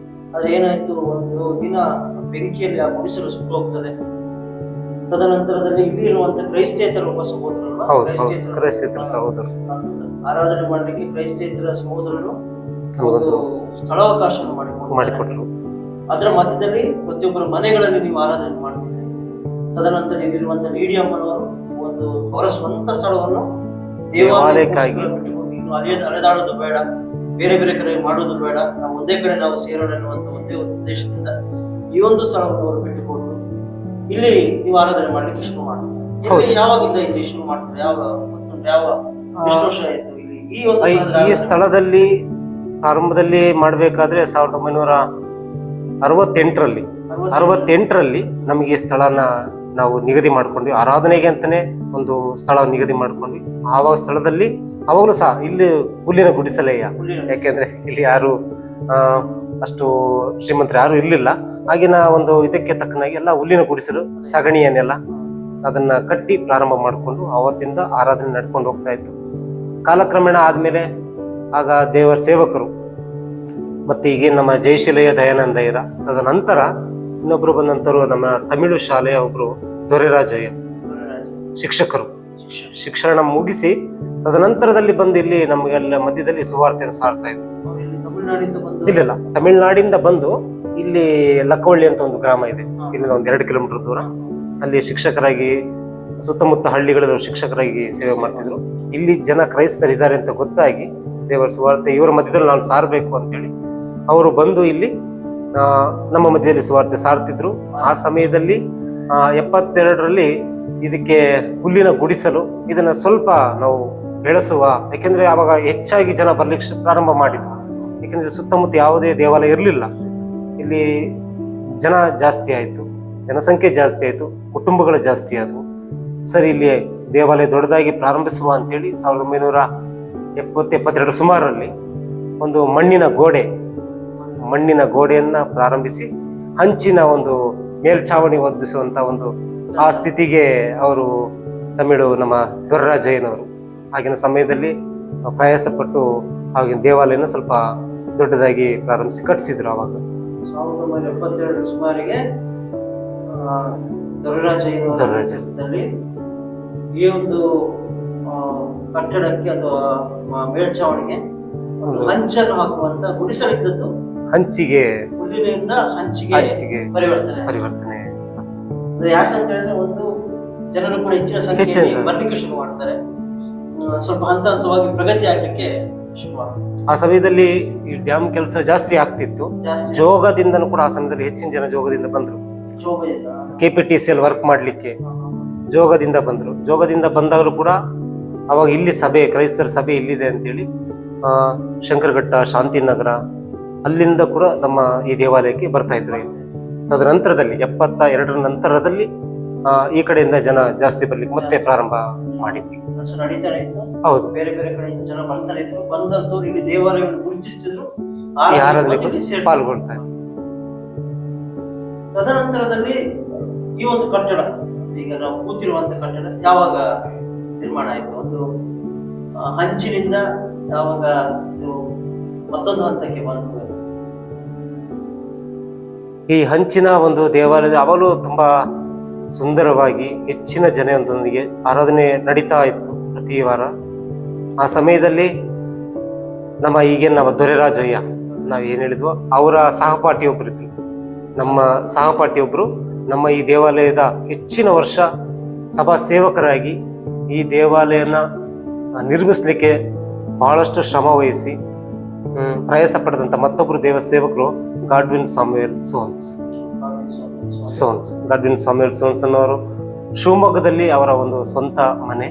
ಆದ್ರೆ ಏನಾಯ್ತು, ಒಂದು ದಿನ ಬೆಂಕಿಯಲ್ಲಿ ಆ ಗುಡಿಸಲು ಸುಟ್ಟು ಹೋಗ್ತದೆ. ತದನಂತರದಲ್ಲಿ ಇಲ್ಲಿ ಇರುವಂತ ಕ್ರೈಸ್ತೇತರ ಒಬ್ಬ ಸಹೋದರರು,
ಹೌದು ಕ್ರೈಸ್ತೇತರ ಸಹೋದರ
ಆರಾಧನೆ ಮಾಡಲಿಕ್ಕೆ ಕ್ರೈಸ್ತೇತರ ಸಹೋದರರು
ನಮಗೊಂದು
ಸ್ಥಳಾವಕಾಶವನ್ನು
ಮಾಡಿಕೊಟ್ರು.
ಅದರ ಮಧ್ಯದಲ್ಲಿ ಪ್ರತಿಯೊಬ್ಬರ ಮನೆಗಳಲ್ಲಿ ನೀವು ಆರಾಧನೆ ಮಾಡ್ತಿದ್ರಿ. ತದನಂತರ ಇಲ್ಲಿರುವಂತ ಲೀಡಿಯಾ ಅಮ್ಮನವರು ಒಂದು ಅವರ ಸ್ವಂತ ಸ್ಥಳವನ್ನು
ದೇವಾಲಯಕ್ಕಾಗಿ
ಇನ್ನು ಅಲೆದಾಡೋದು ಬೇಡ, ಬೇರೆ ಬೇರೆ ಕಡೆ ಮಾಡೋದು ಬೇಡ, ನಾವು ಒಂದೇ ಕಡೆ ನಾವು ಸೇರೋಣ ಅನ್ನುವಂತ ಒಂದೇ ಒಂದು ಉದ್ದೇಶದಿಂದ ಈ ಒಂದು ಸ್ಥಳವನ್ನು ಅವರು ಬಿಟ್ಟುಕೊಂಡು ಇಲ್ಲಿ ನೀವು ಆರಾಧನೆ ಮಾಡ್ಲಿಕ್ಕೆ ಶುರು ಮಾಡ್ತಾರೆ. ಯಾವಾಗಿಂದ ಇಲ್ಲಿ ಶುರು ಮಾಡ್ತಾರೆ? ಎಷ್ಟು ವರ್ಷ ಆಯ್ತು ಇಲ್ಲಿ ಈ ಒಂದು
ಈ ಸ್ಥಳದಲ್ಲಿ ಪ್ರಾರಂಭದಲ್ಲಿ ಮಾಡಬೇಕಾದ್ರೆ 1968ರಲ್ಲಿ ನಮಗೆ ಈ ಸ್ಥಳನ ನಾವು ನಿಗದಿ ಮಾಡ್ಕೊಂಡ್ವಿ. ಆರಾಧನೆಗೆ ಅಂತಾನೆ ಒಂದು ಸ್ಥಳ ನಿಗದಿ ಮಾಡ್ಕೊಂಡ್ವಿ. ಆವಾಗ ಸ್ಥಳದಲ್ಲಿ ಅವಾಗಲೂ ಸಹ ಇಲ್ಲಿ ಹುಲ್ಲಿನ ಗುಡಿಸಲೆಯ, ಯಾಕೆಂದ್ರೆ ಇಲ್ಲಿ ಯಾರು ಅಷ್ಟು ಶ್ರೀಮಂತರು ಯಾರು ಇರ್ಲಿಲ್ಲ. ಆಗಿನ ಒಂದು ಇದಕ್ಕೆ ತಕ್ಕನಾಗಿ ಎಲ್ಲ ಹುಲ್ಲಿನ ಗುಡಿಸಲು, ಸಗಣಿಯನ್ನೆಲ್ಲ ಅದನ್ನ ಕಟ್ಟಿ ಪ್ರಾರಂಭ ಮಾಡಿಕೊಂಡು ಅವತ್ತಿಂದ ಆರಾಧನೆ ನಡ್ಕೊಂಡು ಹೋಗ್ತಾ ಇತ್ತು. ಕಾಲಕ್ರಮೇಣ ಆದ್ಮೇಲೆ ಆಗ ದೇವರ ಸೇವಕರು ಮತ್ತೆ ಈಗ ನಮ್ಮ ಜಯಶೀಲಯ್ಯ ದಯಾನಂದಯ್ಯರ ತದನಂತರ ಇನ್ನೊಬ್ರು ಬಂದಂತರು ನಮ್ಮ ತಮಿಳು ಶಾಲೆಯ ಒಬ್ರು ದೊರೆರಾಜಯ್ಯ ಶಿಕ್ಷಕರು ಶಿಕ್ಷಣ ಮುಗಿಸಿ ತದನಂತರದಲ್ಲಿ ಬಂದು ಇಲ್ಲಿ ನಮಗೆಲ್ಲ ಮಧ್ಯದಲ್ಲಿ ಸುವಾರ್ತೆಯನ್ನು ಸಾರ್ತಾ ಇದ್ರು. ಇಲ್ಲ ತಮಿಳುನಾಡಿಂದ ಬಂದು ಇಲ್ಲಿ ಲಕ್ಕವಳ್ಳಿ ಅಂತ ಒಂದು ಗ್ರಾಮ ಇದೆ, ಇಲ್ಲಿಂದ ಒಂದು 2 ಕಿಲೋಮೀಟರ್ ದೂರ. ಅಲ್ಲಿ ಶಿಕ್ಷಕರಾಗಿ ಸುತ್ತಮುತ್ತ ಹಳ್ಳಿಗಳಲ್ಲಿ ಶಿಕ್ಷಕರಾಗಿ ಸೇವೆ ಮಾಡ್ತಿದ್ರು. ಇಲ್ಲಿ ಜನ ಕ್ರೈಸ್ತರಿದ್ದಾರೆ ಅಂತ ಗೊತ್ತಾಗಿ ದೇವರ ಸುವಾರ್ತೆ ಇವರ ಮಧ್ಯದಲ್ಲಿ ನಾನು ಸಾರಬೇಕು ಅಂತೇಳಿ ಅವರು ಬಂದು ಇಲ್ಲಿ ನಮ್ಮ ಮಧ್ಯದಲ್ಲಿ ಸುವಾರ್ತೆ ಸಾರ್ತಿದ್ರು. ಆ ಸಮಯದಲ್ಲಿ 72ರಲ್ಲಿ ಇದಕ್ಕೆ ಹುಲ್ಲಿನ ಗುಡಿಸಲು ಇದನ್ನ ಸ್ವಲ್ಪ ನಾವು ಬೆಳೆಸುವ, ಯಾಕೆಂದ್ರೆ ಆವಾಗ ಹೆಚ್ಚಾಗಿ ಜನ ಬರ್ಲಿಕ್ಕೆ ಪ್ರಾರಂಭ ಮಾಡಿದ್ರು. ಯಾಕೆಂದ್ರೆ ಸುತ್ತಮುತ್ತ ಯಾವುದೇ ದೇವಾಲಯ ಇರಲಿಲ್ಲ. ಇಲ್ಲಿ ಜನ ಜಾಸ್ತಿ ಆಯ್ತು, ಜನಸಂಖ್ಯೆ ಜಾಸ್ತಿ ಆಯ್ತು, ಕುಟುಂಬಗಳು ಜಾಸ್ತಿ ಆದವು. ಸರಿ ಇಲ್ಲಿ ದೇವಾಲಯ ದೊಡ್ಡದಾಗಿ ಪ್ರಾರಂಭಿಸುವ ಅಂತೇಳಿ 1972 ಸುಮಾರಲ್ಲಿ ಒಂದು ಮಣ್ಣಿನ ಗೋಡೆಯನ್ನ ಪ್ರಾರಂಭಿಸಿ ಹಂಚಿನ ಒಂದು ಮೇಲ್ಛಾವಣಿ ಒದ್ದಿಸುವಂತ ಒಂದು ಆ ಸ್ಥಿತಿಗೆ ಅವರು ತಮಿಳು ನಮ್ಮ ದೊರೆರಾಜಯ್ಯನವರು ಆಗಿನ ಸಮಯದಲ್ಲಿ ಪ್ರಯಾಸ ಪಟ್ಟು ಆಗಿನ ದೇವಾಲಯನ ಸ್ವಲ್ಪ ದೊಡ್ಡದಾಗಿ ಪ್ರಾರಂಭಿಸಿ ಕಟ್ಟಿಸಿದ್ರು. ಅವಾಗ
1972 ಸುಮಾರಿಗೆ ದೊರೆರಾಜಯ್ಯನಲ್ಲಿ ಈ ಒಂದು ಕಟ್ಟಡಕ್ಕೆ ಅಥವಾ ಮೇಲ್ಛಾವಣಿಗೆ ಹಂಚನ್ನು ಹಾಕುವಂತ ಗುಡಿಸಲಿದ್ದದ್ದು
ಹಂಚಿಗೆ
ಹುಲ್ಲಿನಿಂದ ಹಂಚಿಗೆ ಪರಿವರ್ತನೆ. ಯಾಕಂತ ಹೇಳಿದ್ರೆ ಒಂದು ಜನರು ಕೂಡ ಹೆಚ್ಚಿನ ಸಂಖ್ಯೆಯಲ್ಲಿ ಬರ್ಲಿಕ್ಕೆ ಶುರು ಮಾಡ್ತಾರೆ, ಸ್ವಲ್ಪ ಹಂತ ಹಂತವಾಗಿ ಪ್ರಗತಿ ಆಗ್ಲಿಕ್ಕೆ ಶುರು ಮಾಡ್ತಾರೆ.
ಆ ಸಮಯದಲ್ಲಿ ಈ ಡ್ಯಾಮ್ ಕೆಲಸ ಜಾಸ್ತಿ ಆಗ್ತಿತ್ತು. ಜೋಗದಿಂದನೂ ಕೂಡ ಆ ಸಮಯದಲ್ಲಿ ಹೆಚ್ಚಿನ ಜನ ಜೋಗದಿಂದ ಬಂದ್ರು. KPTCL ವರ್ಕ್ ಮಾಡ್ಲಿಕ್ಕೆ ಜೋಗದಿಂದ ಬಂದ್ರು. ಜೋಗದಿಂದ ಬಂದಾಗಲೂ ಕೂಡ ಅವಾಗ ಇಲ್ಲಿ ಕ್ರೈಸ್ತರ ಸಭೆ ಇಲ್ಲಿದೆ ಅಂತೇಳಿ ಶಂಕರಘಟ್ಟ, ಶಾಂತಿನಗರ ಅಲ್ಲಿಂದ ಕೂಡ ನಮ್ಮ ಈ ದೇವಾಲಯಕ್ಕೆ ಬರ್ತಾ ಇದ್ರು. ತದನಂತರದಲ್ಲಿ 72 ನಂತರದಲ್ಲಿ ಈ ಕಡೆಯಿಂದ ಜನ ಜಾಸ್ತಿ ಬರ್ಲಿಕ್ಕೆ ಮತ್ತೆ ಪ್ರಾರಂಭ ಮಾಡಿದ್ವಿ.
ನಡೀತಾನೆ ಇತ್ತು.
ಹೌದು,
ಬೇರೆ ಬೇರೆ ಕಡೆಯಿಂದ ಜನ ಬರ್ತಾನೆ ಇದ್ರು. ಬಂದಂತವ್ರು ಇಲ್ಲಿ ದೇವಾಲಯವನ್ನು ಗುರುತಿಸ್ತಿದ್ರು,
ಪಾಲ್ಗೊಳ್ತಾ ಇದ್ರು.
ತದನಂತರದಲ್ಲಿ ಈ ಒಂದು ಕಟ್ಟಡ, ಈಗ ನಾವು ಕೂತಿರುವಂತ ಕಟ್ಟಡ ಯಾವಾಗ ನಿರ್ಮಾಣ ಆಯ್ತು? ಒಂದು ಹಂಚಿನಿಂದ ಯಾವಾಗ ಮತ್ತೊಂದು ಹಂತಕ್ಕೆ ಬಂತು?
ಈ ಹಂಚಿನ ಒಂದು ದೇವಾಲಯ ಅವಳು ತುಂಬಾ ಸುಂದರವಾಗಿ ಹೆಚ್ಚಿನ ಜನರೊಂದಿಗೆ ಆರಾಧನೆ ನಡೀತಾ ಇತ್ತು ಪ್ರತಿ ವಾರ. ಆ ಸಮಯದಲ್ಲಿ ನಮ್ಮ ನಮ್ಮ ದೊರೆರಾಜಯ್ಯ ನಾವ್ ಏನ್ ಹೇಳಿದ್ವೋ ಅವರ ಸಹಪಾಠಿ ಒಬ್ರು ಇದ್ರು. ನಮ್ಮ ಸಹಪಾಠಿ ಒಬ್ರು ನಮ್ಮ ಈ ದೇವಾಲಯದ ಹೆಚ್ಚಿನ ವರ್ಷ ಸಭಾ ಸೇವಕರಾಗಿ ಈ ದೇವಾಲಯನ ನಿರ್ಮಿಸ್ಲಿಕ್ಕೆ ಬಹಳಷ್ಟು ಶ್ರಮ ವಹಿಸಿ ಪ್ರಯಾಸ ಪಡೆದಂತ ಮತ್ತೊಬ್ರು ದೇವ ಸೇವಕರು ಗಾಡ್ವಿನ್ ಸಾಮ್ಯುಯಲ್ ಸೋನ್ಸ್ ಅನ್ನೋರು. ಶಿವಮೊಗ್ಗದಲ್ಲಿ ಅವರ ಒಂದು ಸ್ವಂತ ಮನೆ.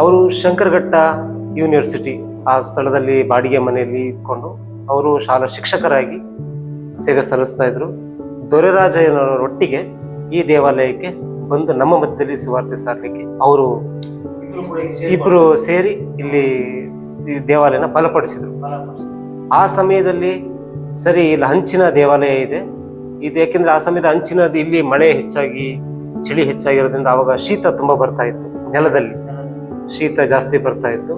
ಅವರು ಶಂಕರಘಟ್ಟ ಯೂನಿವರ್ಸಿಟಿ ಆ ಸ್ಥಳದಲ್ಲಿ ಬಾಡಿಗೆ ಮನೆಯಲ್ಲಿ ಇದ್ಕೊಂಡು ಅವರು ಶಾಲಾ ಶಿಕ್ಷಕರಾಗಿ ಸೇವೆ ಸಲ್ಲಿಸ್ತಾ ಇದ್ರು. ದೊರೆರಾಜಯ್ಯನವರೊಟ್ಟಿಗೆ ಈ ದೇವಾಲಯಕ್ಕೆ ಬಂದು ನಮ್ಮ ಮಧ್ಯದಲ್ಲಿ ಸುವಾರ್ತೆ ಸಾರಲಿಕ್ಕೆ ಅವರು ಇಬ್ರು ಸೇರಿ ಇಲ್ಲಿ ಈ ದೇವಾಲಯನ ಬಲಪಡಿಸಿದ್ರು. ಆ ಸಮಯದಲ್ಲಿ ಸರಿ ಇಲ್ಲಿ ಹಂಚಿನ ದೇವಾಲಯ ಇದೆ ಇದು, ಯಾಕೆಂದ್ರೆ ಆ ಸಮಯದ ಹಂಚಿನದು ಇಲ್ಲಿ ಮಳೆ ಹೆಚ್ಚಾಗಿ ಚಳಿ ಹೆಚ್ಚಾಗಿರೋದ್ರಿಂದ ಅವಾಗ ಶೀತ ತುಂಬಾ ಬರ್ತಾ ಇತ್ತು, ನೆಲದಲ್ಲಿ ಶೀತ ಜಾಸ್ತಿ ಬರ್ತಾ ಇತ್ತು.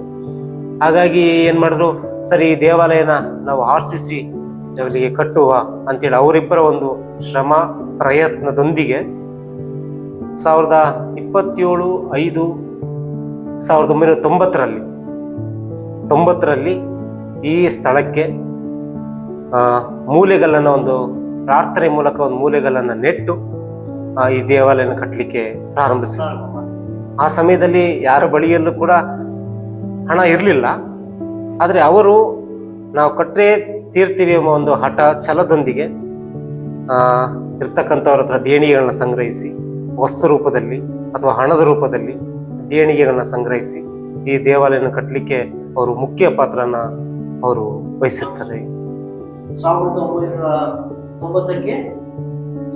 ಹಾಗಾಗಿ ಏನ್ ಮಾಡಿದ್ರು, ಸರಿ ಈ ದೇವಾಲಯನ ನಾವು RCC ಕಟ್ಟುವ ಅಂತೇಳಿ ಅವರಿಬ್ಬರ ಒಂದು ಶ್ರಮ ಪ್ರಯತ್ನದೊಂದಿಗೆ 1990ರಲ್ಲಿ ಈ ಸ್ಥಳಕ್ಕೆ ಮೂಲೆಗಲ್ಲನ್ನು ಒಂದು ಪ್ರಾರ್ಥನೆ ಮೂಲಕ ಒಂದು ಮೂಲೆಗಲ್ಲನ್ನು ನೆಟ್ಟು ಈ ದೇವಾಲಯನ ಕಟ್ಟಲಿಕ್ಕೆ ಪ್ರಾರಂಭಿಸಿದರು. ಆ ಸಮಯದಲ್ಲಿ ಯಾರ ಬಳಿಯಲ್ಲೂ ಕೂಡ ಹಣ ಇರಲಿಲ್ಲ. ಆದರೆ ಅವರು ನಾವು ಕಟ್ಟೇ ತೀರ್ತೀವಿ ಎಂಬ ಒಂದು ಹಠ ಛಲದೊಂದಿಗೆ ಇರ್ತಕ್ಕಂಥವ್ರ ಹತ್ರ ದೇಣಿಗೆಗಳನ್ನ ಸಂಗ್ರಹಿಸಿ, ವಸ್ತು ರೂಪದಲ್ಲಿ ಅಥವಾ ಹಣದ ರೂಪದಲ್ಲಿ ದೇಣಿಗೆಗಳನ್ನ ಸಂಗ್ರಹಿಸಿ ಈ ದೇವಾಲಯನ ಕಟ್ಟಲಿಕ್ಕೆ ಅವರು ಮುಖ್ಯ ಪಾತ್ರನ ಅವರು ವಹಿಸಿರ್ತಾರೆ.
1990ಕ್ಕೆ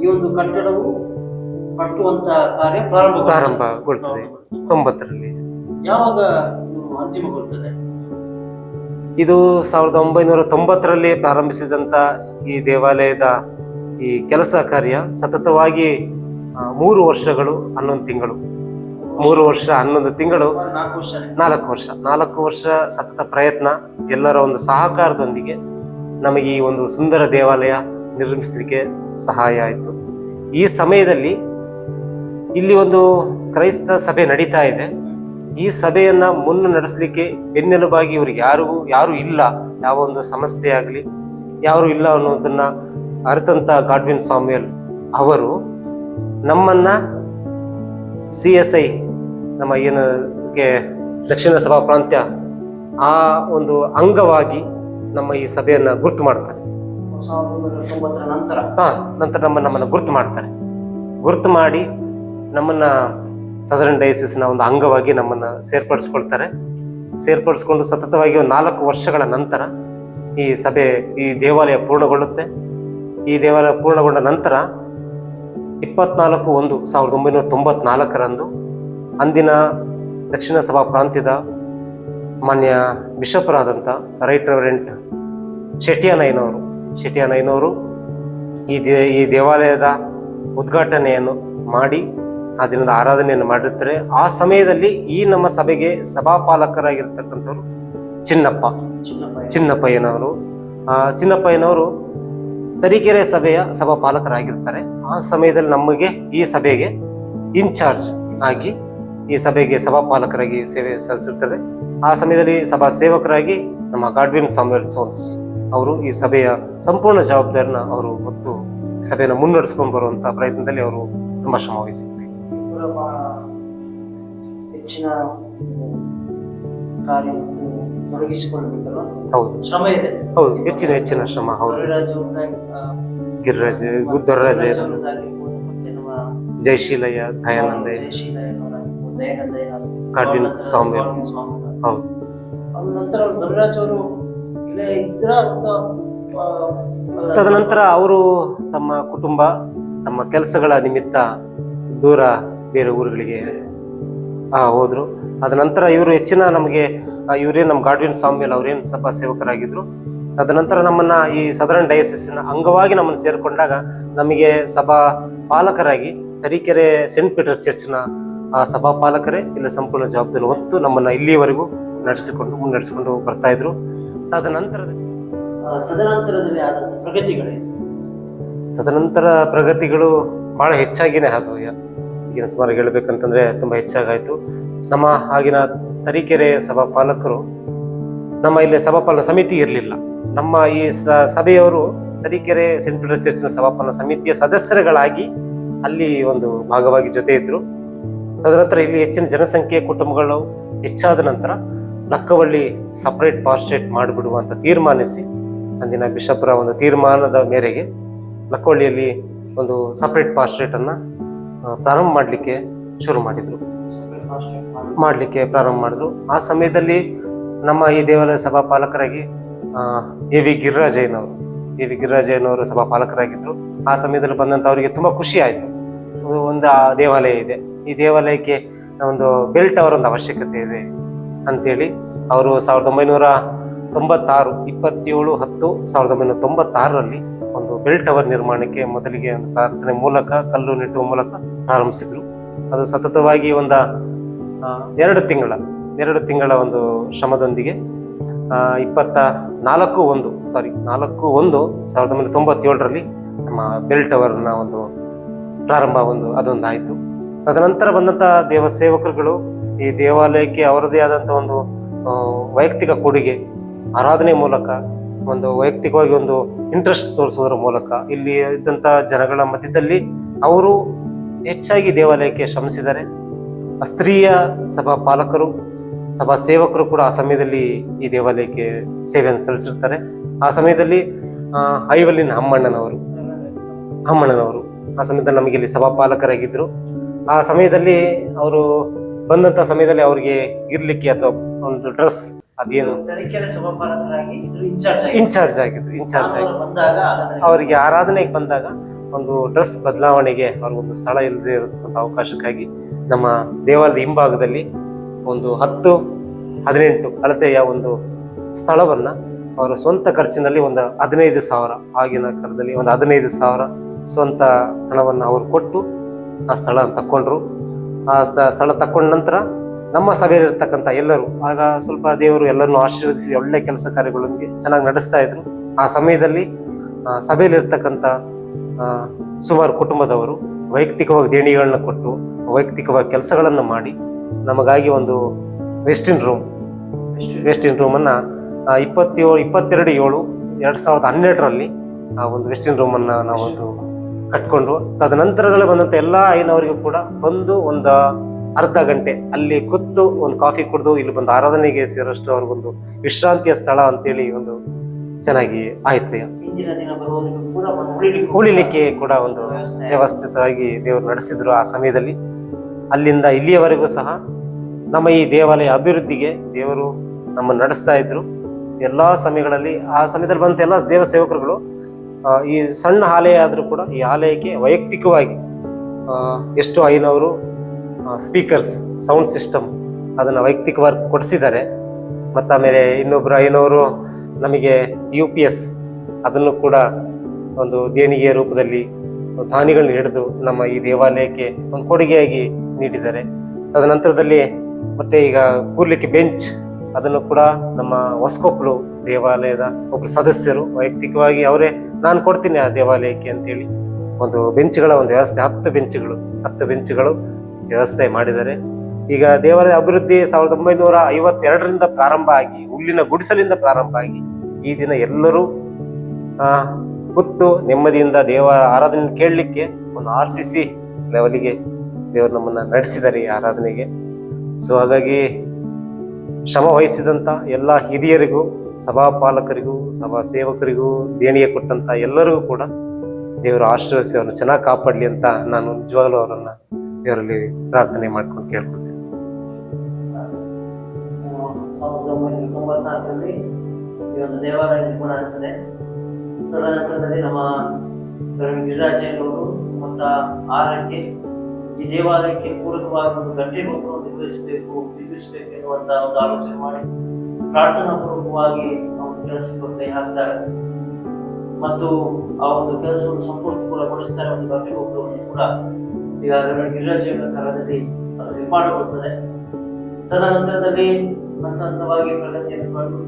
ಈ ಒಂದು ಕಟ್ಟಡವು ಕಟ್ಟುವಂತ ಕಾರ್ಯ
ಪ್ರಾರಂಭಗೊಳ್ತದೆ. 90ರಲ್ಲಿ
ಯಾವಾಗ ಅಂತಿಮಗೊಳ್ತದೆ?
ಇದು 1990ರಲ್ಲಿ ಪ್ರಾರಂಭಿಸಿದಂತ ಈ ದೇವಾಲಯದ ಈ ಕೆಲಸ ಕಾರ್ಯ ಸತತವಾಗಿ 3 ವರ್ಷಗಳು 11 ತಿಂಗಳು 3 ವರ್ಷ 11 ತಿಂಗಳು 4 ವರ್ಷ ಸತತ ಪ್ರಯತ್ನ, ಎಲ್ಲರ ಒಂದು ಸಹಕಾರದೊಂದಿಗೆ ನಮಗೆ ಈ ಒಂದು ಸುಂದರ ದೇವಾಲಯ ನಿರ್ಮಿಸಲಿಕ್ಕೆ ಸಹಾಯ ಆಯಿತು. ಈ ಸಮಯದಲ್ಲಿ ಇಲ್ಲಿ ಒಂದು ಕ್ರೈಸ್ತ ಸಭೆ ನಡೀತಾ ಇದೆ. ಈ ಸಭೆಯನ್ನ ನಡೆಸಲಿಕ್ಕೆ ಬೆನ್ನೆಲುಬಾಗಿ ಇವ್ರಿಗೆ ಯಾರು ಇಲ್ಲ, ಯಾವ ಒಂದು ಸಂಸ್ಥೆ ಆಗಲಿ ಯಾರು ಇಲ್ಲ ಅನ್ನೋದನ್ನ ಅರಿತಂತ ಗಾಡ್ವಿನ್ ಸಾಮ್ಯುಯಲ್ ಅವರು ನಮ್ಮನ್ನ CSI ನಮ್ಮ ಏನಕ್ಕೆ ದಕ್ಷಿಣ ಸಭಾ ಪ್ರಾಂತ್ಯ ಆ ಒಂದು ಅಂಗವಾಗಿ ನಮ್ಮ ಈ ಸಭೆಯನ್ನ ಗುರ್ತು ಮಾಡ್ತಾರೆ.
1990
ನಂತರ ನಮ್ಮನ್ನ ಗುರ್ತು ಮಾಡ್ತಾರೆ. ಗುರ್ತು ಮಾಡಿ ನಮ್ಮನ್ನ ಸದರ್ನ್ ಡಯಾಸಿಸ್ನ ಒಂದು ಅಂಗವಾಗಿ ನಮ್ಮನ್ನ ಸೇರ್ಪಡಿಸ್ಕೊಂಡು ಸತತವಾಗಿ 4 ವರ್ಷಗಳ ನಂತರ ಈ ದೇವಾಲಯ ಪೂರ್ಣಗೊಳ್ಳುತ್ತೆ. ಈ ದೇವಾಲಯ ಪೂರ್ಣಗೊಂಡ ನಂತರ 24/1/1994ರಂದು ಅಂದಿನ ದಕ್ಷಿಣ ಸಭಾ ಪ್ರಾಂತ್ಯದ ಮಾನ್ಯ ಬಿಷಪರಾದಂಥ ರೈಟ್ ರೆವರೆಂಟ್ ಶೆಟ್ಟಿಯಾನಯ್ಯನವರು ಈ ದೇವಾಲಯದ ಉದ್ಘಾಟನೆಯನ್ನು ಮಾಡಿ ಆ ದಿನದ ಆರಾಧನೆಯನ್ನು ಮಾಡಿರ್ತಾರೆ. ಆ ಸಮಯದಲ್ಲಿ ಈ ನಮ್ಮ ಸಭೆಗೆ ಸಭಾಪಾಲಕರಾಗಿರ್ತಕ್ಕಂಥವ್ರು ಚಿನ್ನಪ್ಪಯ್ಯನವರು ತರೀಕೆರೆ ಸಭೆಯ ಸಭಾಪಾಲಕರಾಗಿರ್ತಾರೆ. ಆ ಸಮಯದಲ್ಲಿ ನಮಗೆ ಈ ಸಭೆಗೆ ಇನ್ಚಾರ್ಜ್ ಆಗಿ ಈ ಸಭೆಗೆ ಸಭಾಪಾಲಕರಾಗಿ ಸೇವೆ ಸಲ್ಲಿಸಿರ್ತಾರೆ. ಆ ಸಮಯದಲ್ಲಿ ಸಭಾ ಸೇವಕರಾಗಿ ನಮ್ಮ ಗಾಡ್ವಿನ್ ಸಾಮ್ಯುಯಲ್ ಸೋನ್ಸ್ ಅವರು ಈ ಸಭೆಯ ಸಂಪೂರ್ಣ ಜವಾಬ್ದಾರಿನ ಅವರು ಹೊತ್ತು ಸಭೆಯನ್ನು ಮುನ್ನಡೆಸ್ಕೊಂಡು ಬರುವಂತಹ ಪ್ರಯತ್ನದಲ್ಲಿ ಅವರು ತುಂಬಾ ಶ್ರಮ ವಹಿಸಿದ್ದಾರೆ.
ಹೆಚ್ಚಿನ ಕಾರ್ಯ ತೊಡಗಿಸಿಕೊಳ್ಳಬೇಕಲ್ಲ?
ಹೌದು,
ಶ್ರಮ ಇದೆ.
ಹೌದು, ಹೆಚ್ಚಿನ ಶ್ರಮ. ಹೌದು, ಗಿರಿರಾಜ್ ದೊರರಾಜ, ಜಯಶೀಲಯ್ಯ, ದಯಾನಂದ, ಗಾಡ್ವಿನ್ ಸಾಮ್ಯುಯಲ್. ಹೌದು.
ನಂತರ ದೊರರಾಜ್ ಅವರು
ತದನಂತರ ಅವರು ತಮ್ಮ ಕುಟುಂಬ ತಮ್ಮ ಕೆಲಸಗಳ ನಿಮಿತ್ತ ದೂರ ಬೇರೆ ಊರುಗಳಿಗೆ ಹೋದ್ರು. ಅದ ನಂತರ ಇವರು ಹೆಚ್ಚಿನ ಇವರೇ ನಮ್ಮ ಗಾಡ್ವಿನ್ ಸಾಮ್ಯುಯಲ್ ಅವರೇನು ಸಭಾ ಸೇವಕರಾಗಿದ್ರು. ತದನಂತರ ನಮ್ಮನ್ನ ಈ ಸದರ್ನ್ ಡಯಾಸಿಸ್ನ ಅಂಗವಾಗಿ ನಮ್ಮನ್ನು ಸೇರ್ಕೊಂಡಾಗ ನಮಗೆ ಸಭಾ ಪಾಲಕರಾಗಿ ತರೀಕೆರೆ ಸೆಂಟ್ ಪೀಟರ್ಸ್ ಚರ್ಚ್ನ ಸಭಾ ಪಾಲಕರೇ ಇಲ್ಲಿ ಸಂಪೂರ್ಣ ಜವಾಬ್ದಾರಿ ಹೊತ್ತು ನಮ್ಮನ್ನ ಇಲ್ಲಿವರೆಗೂ ಮುನ್ನಡೆಸಿಕೊಂಡು ಬರ್ತಾ ಇದ್ರು.
ತದನಂತರದಲ್ಲಿ ಆದಂತ
ಪ್ರಗತಿಗಳು ಬಹಳ ಹೆಚ್ಚಾಗಿನೇ ಆದವು. ಈಗಿನ ಸುಮಾರು ಹೇಳ್ಬೇಕಂತಂದ್ರೆ ತುಂಬಾ ಹೆಚ್ಚಾಗಾಯ್ತು. ನಮ್ಮ ಆಗಿನ ತರೀಕೆರೆ ಸಭಾ ಪಾಲಕರು, ನಮ್ಮ ಇಲ್ಲಿ ಸಭಾಪಾಲನಾ ಸಮಿತಿ ಇರಲಿಲ್ಲ. ನಮ್ಮ ಈ ಸಭೆಯವರು ತರೀಕೆರೆ ಸೆಂಟ್ ಪೀಟರ್ಸ್ ಚರ್ಚ್ನ ಸಭಾಪಾಲನಾ ಸಮಿತಿಯ ಸದಸ್ಯರುಗಳಾಗಿ ಅಲ್ಲಿ ಒಂದು ಭಾಗವಾಗಿ ಜೊತೆ ಇದ್ರು. ತದನಂತರ ಇಲ್ಲಿ ಹೆಚ್ಚಿನ ಜನಸಂಖ್ಯೆಯ ಕುಟುಂಬಗಳು ಹೆಚ್ಚಾದ ನಂತರ ಲಕ್ಕವಳ್ಳಿ ಸಪರೇಟ್ ಪಾಸ್ಟೇಟ್ ಮಾಡಿಬಿಡುವ ಅಂತ ತೀರ್ಮಾನಿಸಿ ಅಂದಿನ ಬಿಷಪ್ರ ಒಂದು ತೀರ್ಮಾನದ ಮೇರೆಗೆ ಲಕ್ಕವಳ್ಳಿಯಲ್ಲಿ ಒಂದು ಸಪರೇಟ್ ಪಾಸ್ಟೇಟ್ ಅನ್ನ ಪ್ರಾರಂಭ ಮಾಡಲಿಕ್ಕೆ ಪ್ರಾರಂಭ ಮಾಡಿದ್ರು. ಆ ಸಮಯದಲ್ಲಿ ನಮ್ಮ ಈ ದೇವಾಲಯ ಸಭಾಪಾಲಕರಾಗಿ ಎ ವಿ ಗಿರಿರಾಜಯ್ಯನವರು ಸಭಾಪಾಲಕರಾಗಿದ್ರು. ಆ ಸಮಯದಲ್ಲಿ ಬಂದಂತ ಅವರಿಗೆ ತುಂಬಾ ಖುಷಿ ಆಯ್ತು. ಒಂದು ದೇವಾಲಯ ಇದೆ, ಈ ದೇವಾಲಯಕ್ಕೆ ಒಂದು ಬೆಲ್ ಟವರ್ ಒಂದು ಅವಶ್ಯಕತೆ ಇದೆ ಅಂತೇಳಿ ಅವರು 27/10/1996ರಲ್ಲಿ ಒಂದು ಬೆಲ್ ಟವರ್ ನಿರ್ಮಾಣಕ್ಕೆ ಮೊದಲಿಗೆ ಒಂದು ಪ್ರಾರ್ಥನೆ ಮೂಲಕ ಕಲ್ಲು ನೆಟ್ಟುವ ಮೂಲಕ ಪ್ರಾರಂಭಿಸಿದ್ರು. ಅದು ಸತತವಾಗಿ 2 ತಿಂಗಳ ಒಂದು ಶ್ರಮದೊಂದಿಗೆ 4/1/1997ರಲ್ಲಿ ನಮ್ಮ ಬೆಲ್ ಟವರ್ನ ಒಂದು ಪ್ರಾರಂಭ ಅದೊಂದಾಯಿತು. ತದನಂತರ ಬಂದಂಥ ದೇವ ಸೇವಕರುಗಳು ಈ ದೇವಾಲಯಕ್ಕೆ ಅವರದೇ ಆದಂಥ ಒಂದು ವೈಯಕ್ತಿಕ ಕೊಡುಗೆ, ಆರಾಧನೆ ಮೂಲಕ, ಒಂದು ವೈಯಕ್ತಿಕವಾಗಿ ಒಂದು ಇಂಟ್ರೆಸ್ಟ್ ತೋರಿಸೋದ್ರ ಮೂಲಕ ಇಲ್ಲಿ ಇದ್ದಂಥ ಜನಗಳ ಮಧ್ಯದಲ್ಲಿ ಅವರು ಹೆಚ್ಚಾಗಿ ದೇವಾಲಯಕ್ಕೆ ಶ್ರಮಿಸಿದ್ದಾರೆ. ಸ್ತ್ರೀಯ ಸಭಾ ಪಾಲಕರು, ಸಭಾ ಸೇವಕರು ಕೂಡ ಆ ಸಮಯದಲ್ಲಿ ಈ ದೇವಾಲಯಕ್ಕೆ ಸೇವೆಯನ್ನು ಸಲ್ಲಿಸಿರ್ತಾರೆ. ಆ ಸಮಯದಲ್ಲಿ ಐವಲ್ಲಿನ ಅಮ್ಮಣ್ಣನವರು ಆ ಸಮಯದಲ್ಲಿ ನಮಗೆ ಇಲ್ಲಿ ಸಭಾ ಪಾಲಕರಾಗಿದ್ದರು. ಆ ಸಮಯದಲ್ಲಿ ಅವರು ಬಂದಂಥ ಸಮಯದಲ್ಲಿ ಅವ್ರಿಗೆ ಇರ್ಲಿಕ್ಕೆ ಅಥವಾ ಒಂದು ಡ್ರೆಸ್ ಅದೇನು
ತರೀಕೆರೆ ಸಭಾಪಾಲಕರಾಗಿ
ಇನ್ಚಾರ್ಜ್ ಆಗಿದ್ರು.
ಬಂದಾಗ
ಅವರಿಗೆ ಆರಾಧನೆಗೆ ಬಂದಾಗ ಒಂದು ಡ್ರೆಸ್ ಬದಲಾವಣೆಗೆ ಅವ್ರಿಗೊಂದು ಸ್ಥಳ ಇಲ್ಲದೆ ಇರುವಂಥ ಅವಕಾಶಕ್ಕಾಗಿ ನಮ್ಮ ದೇವಾಲಯದ ಹಿಂಭಾಗದಲ್ಲಿ ಒಂದು 10-18 ಅಳತೆಯ ಒಂದು ಸ್ಥಳವನ್ನ ಅವರ ಸ್ವಂತ ಖರ್ಚಿನಲ್ಲಿ ಒಂದು 15,000, ಆಗಿನ ಕಾಲದಲ್ಲಿ ಒಂದು 15,000 ಸ್ವಂತ ಹಣವನ್ನು ಅವರು ಕೊಟ್ಟು ಆ ಸ್ಥಳ ತಕ್ಕೊಂಡ್ರು. ಆ ಸ್ಥಳ ತಕ್ಕೊಂಡ ನಂತರ ನಮ್ಮ ಸಭೆಯಲ್ಲಿರ್ತಕ್ಕಂಥ ಎಲ್ಲರೂ, ಆಗ ಸ್ವಲ್ಪ ದೇವರು ಎಲ್ಲರನ್ನು ಆಶೀರ್ವದಿಸಿ ಒಳ್ಳೆ ಕೆಲಸ ಕಾರ್ಯಗಳಿಗೆ ಚೆನ್ನಾಗಿ ನಡೆಸ್ತಾ ಇದ್ರು. ಆ ಸಮಯದಲ್ಲಿ ಸಭೆಯಲ್ಲಿರ್ತಕ್ಕಂಥ ಸುಮಾರು ಕುಟುಂಬದವರು ವೈಯಕ್ತಿಕವಾಗಿ ದೇಣಿಗೆಗಳನ್ನ ಕೊಟ್ಟು ವೈಯಕ್ತಿಕವಾಗಿ ಕೆಲಸಗಳನ್ನು ಮಾಡಿ ನಮಗಾಗಿ ಒಂದು ವೆಸ್ಟಿನ್ ರೂಮನ್ನು 22/7/2012 ಆ ಒಂದು ವೆಸ್ಟಿನ್ ರೂಮನ್ನು ನಾವೊಂದು ಕಟ್ಕೊಂಡು, ತದನಂತರಗಳು ಬಂದಂಥ ಎಲ್ಲ ಐನವರಿಗೂ ಕೂಡ ಬಂದು ಒಂದು ಅರ್ಧ ಗಂಟೆ ಅಲ್ಲಿ ಕೂತು ಒಂದು ಕಾಫಿ ಕುಡಿದು ಇಲ್ಲಿ ಬಂದು ಆರಾಧನೆಗೆ ಸೇರೋಷ್ಟು ಅವ್ರಿಗೊಂದು ವಿಶ್ರಾಂತಿಯ ಸ್ಥಳ ಅಂತೇಳಿ ಒಂದು ಚೆನ್ನಾಗಿ ಆಯ್ತು.
ಇಂದಿನ ದಿನ ಬರುವವರಿಗೂ ಕೂಡ
ಉಳಿಲಿಕ್ಕೆ ಕೂಡ ಒಂದು ವ್ಯವಸ್ಥಿತವಾಗಿ ದೇವರು ನಡೆಸಿದ್ರು. ಆ ಸಮಯದಲ್ಲಿ ಅಲ್ಲಿಂದ ಇಲ್ಲಿಯವರೆಗೂ ಸಹ ನಮ್ಮ ಈ ದೇವಾಲಯ ಅಭಿವೃದ್ಧಿಗೆ ದೇವರು ನಮ್ಮನ್ನು ನಡೆಸ್ತಾ ಇದ್ರು. ಎಲ್ಲ ಸಮಯಗಳಲ್ಲಿ ಆ ಸಮಯದಲ್ಲಿ ಬಂದಂಥ ಎಲ್ಲ ದೇವ ಸೇವಕರುಗಳು ಈ ಸಣ್ಣ ಆಲಯ ಆದರೂ ಕೂಡ ಈ ಆಲಯಕ್ಕೆ ವೈಯಕ್ತಿಕವಾಗಿ ಎಷ್ಟು ಐನವರು ಸ್ಪೀಕರ್ಸ್, ಸೌಂಡ್ ಸಿಸ್ಟಮ್ ಅದನ್ನು ವೈಯಕ್ತಿಕವಾಗಿ ಕೊಡಿಸಿದ್ದಾರೆ. ಮತ್ತು ಆಮೇಲೆ ಇನ್ನೊಬ್ಬರು ಐನವರು ನಮಗೆ UPS ಅದನ್ನು ಕೂಡ ಒಂದು ದೇಣಿಗೆಯ ರೂಪದಲ್ಲಿ ದಾನಿಗಳನ್ನ ಹಿಡಿದು ನಮ್ಮ ಈ ದೇವಾಲಯಕ್ಕೆ ಒಂದು ಕೊಡುಗೆಯಾಗಿ ನೀಡಿದ್ದಾರೆ. ತದನಂತರದಲ್ಲಿ ಮತ್ತೆ ಈಗ ಕೂರ್ಲಿಕ್ಕೆ ಬೆಂಚ್ ಅದನ್ನು ಕೂಡ ನಮ್ಮ ಹೊಸಕೊಪ್ಪಲು ದೇವಾಲಯದ ಒಬ್ಬರು ಸದಸ್ಯರು ವೈಯಕ್ತಿಕವಾಗಿ ಅವರೇ ನಾನು ಕೊಡ್ತೀನಿ ಆ ದೇವಾಲಯಕ್ಕೆ ಅಂತೇಳಿ ಒಂದು ಬೆಂಚ್ಗಳ ಒಂದು ವ್ಯವಸ್ಥೆ 10 ಬೆಂಚ್ಗಳು ವ್ಯವಸ್ಥೆ ಮಾಡಿದ್ದಾರೆ. ಈಗ ದೇವಾಲಯ ಅಭಿವೃದ್ಧಿ 1952ರಿಂದ ಪ್ರಾರಂಭ ಆಗಿ ಹುಲ್ಲಿನ ಗುಡಿಸಲಿಂದ ಪ್ರಾರಂಭ ಆಗಿ ಈ ದಿನ ಎಲ್ಲರೂ ಕೂತು ನೆಮ್ಮದಿಯಿಂದ ದೇವರ ಆರಾಧನೆ ಕೇಳಲಿಕ್ಕೆ ಒಂದು RCC ಲೆವೆಲ್ಗೆ ದೇವರು ನಮ್ಮನ್ನ ನಡೆಸಿದ್ದಾರೆ ಈ ಆರಾಧನೆಗೆ. ಸೊ ಹಾಗಾಗಿ ಶ್ರಮ ವಹಿಸಿದಂಥ ಎಲ್ಲ ಹಿರಿಯರಿಗೂ, ಸಭಾ ಪಾಲಕರಿಗೂ, ಸಭಾ ಸೇವಕರಿಗೂ, ದೇಣಿಗೆ ಕೊಟ್ಟಂತ ಎಲ್ಲರಿಗೂ ಕೂಡ ದೇವರು ಆಶೀರ್ವದಿಸಿ ಅವ್ರನ್ನ ಚೆನ್ನಾಗಿ ಕಾಪಾಡಲಿ ಅಂತ ನಾನು ನಿಜವಾಗ್ಲೂ ಅವರನ್ನ ದೇವರಲ್ಲಿ ಪ್ರಾರ್ಥನೆ ಮಾಡ್ಕೊಂಡು ಕೇಳ್ಕೊಳ್ತೇನೆ.
1994ರಲ್ಲಿ ಈ ಒಂದು ದೇವಾಲಯ ನಿರ್ಮಾಣ ಆಗ್ತದೆ. ತದನಂತರದಲ್ಲಿ ನಮ್ಮ ಗಿರಿರಾಜಯ್ಯನವರು ಮತ್ತು ಆರಕ್ಕೆ ಈ ದೇವಾಲಯಕ್ಕೆ ಪೂರಕವಾಗಿ ಒಂದು ಗಂಟೆಗಳನ್ನು ನಿರ್ಮಿಸಬೇಕು ಎನ್ನುವಂತ ಒಂದು ಆಲೋಚನೆ ಮಾಡಿ ಪ್ರಾರ್ಥನಾ ಪೂರ್ವಕವಾಗಿ ಒಂದು ಕೆಲಸಕ್ಕೆ ಕೈ ಹಾಕ್ತಾರೆ ಮತ್ತು ಆ ಒಂದು ಕೆಲಸವನ್ನು ಸಂಪೂರ್ಣಗೊಳಿಸ್ತಾರೆ. ಒಂದು ಗಂಟೆಗೊಬ್ಬರನ್ನು ಕೂಡ ಈಗ ಗಿರಿರಾಜಯ್ಯನ ಕಾಲದಲ್ಲಿ ಅದು ನಿರ್ಮಾಣಗೊಳ್ಳುತ್ತದೆ. ತದನಂತರದಲ್ಲಿ ಹಂತವಾಗಿ ಪ್ರಗತಿಯನ್ನು ಕಂಡು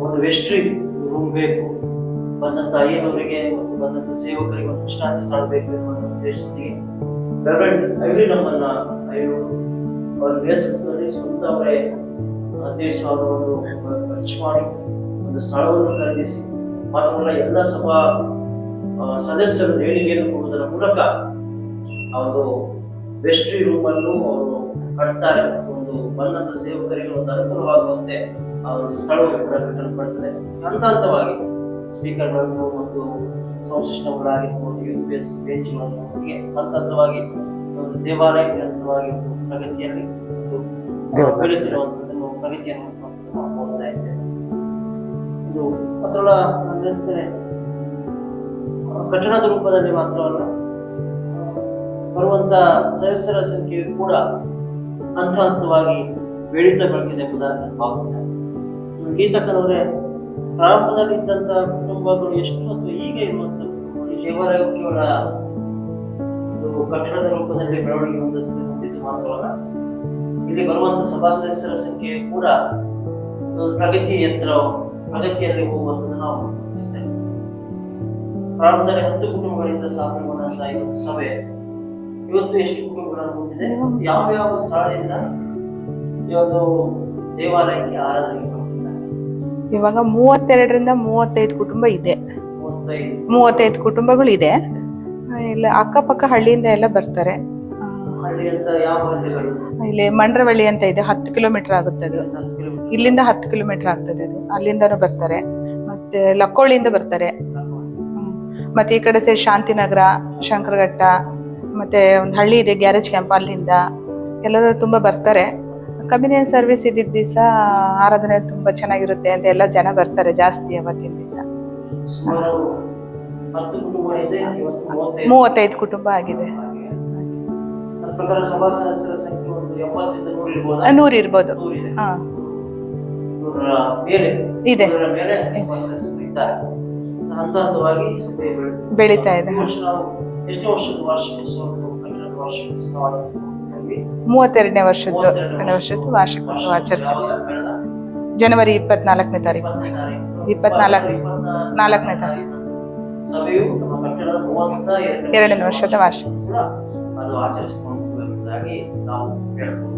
ಒಂದು ವೆಸ್ಟ್ರಿ ರೂಮ್ ಬೇಕು, ಬಂದಂತ ಅಯ್ಯನವರಿಗೆ ಮತ್ತು ಬಂದಂತ ಸೇವಕರಿಗೆ ಒಂದು ವಿಶ್ರಾಂತಿ ಸ್ಥಳ ಬೇಕು ಎನ್ನುವ ಉದ್ದೇಶದೊಂದಿಗೆ ಐವರಿ ನಮ್ಮನ್ನ ಅಯ್ಯನವರು ಅವರ ನೇತೃತ್ವದಲ್ಲಿ ಸ್ವಂತ ಅವರೇ 15,000 ಖರ್ಚು ಮಾಡಿ ಒಂದು ಸ್ಥಳವನ್ನು ಖರೀದಿಸಿ ಮಾತ್ರವಲ್ಲ ಎಲ್ಲ ಸಭಾ ಸದಸ್ಯರು ದೇಣಿಗೆಯನ್ನು ಕೊಡುವುದರ ಮೂಲಕ ಆ ಒಂದು ವೆಸ್ಟ್ರಿ ರೂಮ್ ಅನ್ನು ಅವರು ಕಟ್ತಾರೆ. ಒಂದು ಬಂದಂತ ಸೇವಕರಿಗೆ ಒಂದು ಅನುಕೂಲವಾಗುವಂತೆ ಆ ಒಂದು ಸ್ಥಳವು ಕೂಡ ಕಟ್ಟಲ್ಪಡ್ತದೆ. ಹಂತವಾಗಿ ಸ್ಪೀಕರ್ಗಳನ್ನು ಮತ್ತು ಸೌಂಡ್ ಸಿಸ್ಟಮ್ಗಳಾಗಿರ್ಬೋದು, UPS ಬೆಂಚ್ಗಳನ್ನು ಹೀಗೆ ಹಂತವಾಗಿ ಒಂದು ದೇವಾಲಯ ನಿರಂತರವಾಗಿ ಒಂದು ಪ್ರಗತಿಯಲ್ಲಿ ಬೆಳೆಸಿರುವಂಥದ್ದನ್ನು ಪ್ರಗತಿಯನ್ನು ನಾವು ನೋಡ್ತಾ ಇದ್ದೇವೆ. ಇದು ಅದರೊಳ ನಾನು ತಿಳಿಸ್ತೇನೆ, ಕಟ್ಟಡದ ರೂಪದಲ್ಲಿ ಮಾತ್ರವಲ್ಲ ಬರುವಂತ ಸದಸ್ಯರ ಸಂಖ್ಯೆಯು ಕೂಡ ಹಂತವಾಗಿ ಬೆಳೀತಾ ಬೆಳಕಿದೆ ಎಂಬುದಾಗಿ ನಾನು ಭಾವಿಸ್ತೇನೆ. ಗೀತಕ್ಕನವರೇ, ಪ್ರಾರಂಭದಲ್ಲಿ ಇದ್ದಂತ ಕುಟುಂಬಗಳು ಎಷ್ಟು ಅಥವಾ ಈಗ ಇರುವಂತ ಈ ದೇವಾಲಯ ಕೇವಲ ಒಂದು ಕಟ್ಟಡದ ರೂಪದಲ್ಲಿ ಬೆಳವಣಿಗೆ ಹೊಂದಿದ್ದು ಮಾತ್ರವಲ್ಲ, ಇಲ್ಲಿ ಬರುವಂತ ಸಭಾ ಸದಸ್ಯರ ಸಂಖ್ಯೆ ಕೂಡ ಪ್ರಗತಿಯಲ್ಲಿ ಹೋಗುವಂಥದ್ದು ನಾವು ಗುರುತಿಸ್ತೇವೆ. ಪ್ರಾರಂಭದಲ್ಲಿ 10 ಕುಟುಂಬಗಳಿಂದ ಸ್ಥಾಪನೆಗೊಂಡಂತಹ ಈ ಒಂದು ಸಭೆ ಇವತ್ತು ಎಷ್ಟು ಕುಟುಂಬಗಳನ್ನು ಹೊಂದಿದೆ ಮತ್ತು ಯಾವ ಯಾವ ಸ್ಥಳದಿಂದ ಈ ಒಂದು ದೇವಾಲಯಕ್ಕೆ ಆರಾಧನೆಗೆ ಬರ್ತಿದ್ದಾರೆ?
ಇವಾಗ 32ರಿಂದ 35 ಕುಟುಂಬ ಇದೆ. 35 ಕುಟುಂಬಗಳು ಇದೆ. ಇಲ್ಲ ಅಕ್ಕಪಕ್ಕ ಹಳ್ಳಿಯಿಂದ ಎಲ್ಲ ಬರ್ತಾರೆ.
ಹಳ್ಳಿ ಅಂತ ಯಾವ ಹಳ್ಳಿಗಳು?
ಇಲ್ಲಿ ಮಂಡ್ರವಳ್ಳಿ ಅಂತ ಇದೆ, 10 ಕಿಲೋಮೀಟರ್ ಆಗುತ್ತೆ ಅದು.
10 ಕಿಲೋಮೀಟರ್
ಇಲ್ಲಿಂದ 10 ಕಿಲೋಮೀಟರ್ ಆಗ್ತದೆ ಅದು. ಅಲ್ಲಿಂದನೂ ಬರ್ತಾರೆ. ಮತ್ತೆ ಲಕ್ಕೋಳಿಯಿಂದ ಬರ್ತಾರೆ. ಮತ್ತೆ ಈ ಕಡೆ ಸೈಡ್ ಶಾಂತಿನಗರ, ಶಂಕರಘಟ್ಟ, ಮತ್ತೆ ಒಂದು ಹಳ್ಳಿ ಇದೆ ಗ್ಯಾರೇಜ್ ಕ್ಯಾಂಪ್, ಅಲ್ಲಿಂದ ಎಲ್ಲರೂ ತುಂಬಾ ಬರ್ತಾರೆ. ಕಮ್ಯುನಿಯನ್ ಸರ್ವಿಸ್ ಇದ್ದಿದ್ದ ದಿವಸ ಆರಾಧನೆ ತುಂಬಾ ಚೆನ್ನಾಗಿರುತ್ತೆ ಅಂತ ಎಲ್ಲ ಜನ ಬರ್ತಾರೆ ಜಾಸ್ತಿ ಅವತ್ತಿನ ದಿವಸ.
ಸುಮಾರು 10 ಕುಟುಂಬಗಳಿದೆ. ಇವತ್ತು
35 ಕುಟುಂಬ ಆಗಿದೆ.
ನನ್ನ ಪ್ರಕಾರ ಸಭಾ ಸದಸ್ಯರ ಸಂಖ್ಯೆ ಒಂದು 70ರಿಂದ 100 ಇರ್ಬೋದು.
100 ಇರ್ಬೋದು.
100 ಇದೆ.
ಹಾ
100ರ ಮೇಲೆ
ಇದೆ.
100ರ ಮೇಲೆ ಸಭಾ ಸದಸ್ಯರು ಇದ್ದಾರೆ. ಹಂತ ಹಂತವಾಗಿ ಸಭೆ
ಬೆಳೀತಾ ಇದೆ.
ಈ ವರ್ಷ ನಾವು ಎಷ್ಟನೇ ವರ್ಷದ ವಾರ್ಷಿಕೋತ್ಸವ, ಕಟ್ಟಡದ ವಾರ್ಷಿಕೋತ್ಸವ ಆಚರಿಸಿಕೊಂಡಿದ್ದೀವಿ?
32ನೇ ವರ್ಷದ್ದು ವಾರ್ಷಿಕೋತ್ಸವ ಆಚರಿಸಿದ್ವಿ. ಜನವರಿ 24ನೇ ತಾರೀಕು. 24ನೇ ತಾರೀಕು
ಸಭೆಯು ನಮ್ಮ ಕಟ್ಟಡದ 32ನೇ
ವರ್ಷದ ವಾರ್ಷಿಕೋತ್ಸವ
ಅದು ಆಚರಿಸಿಕೊಂಡಿರುವುದಾಗಿ ನಾವು ಹೇಳ್ಬೋದು.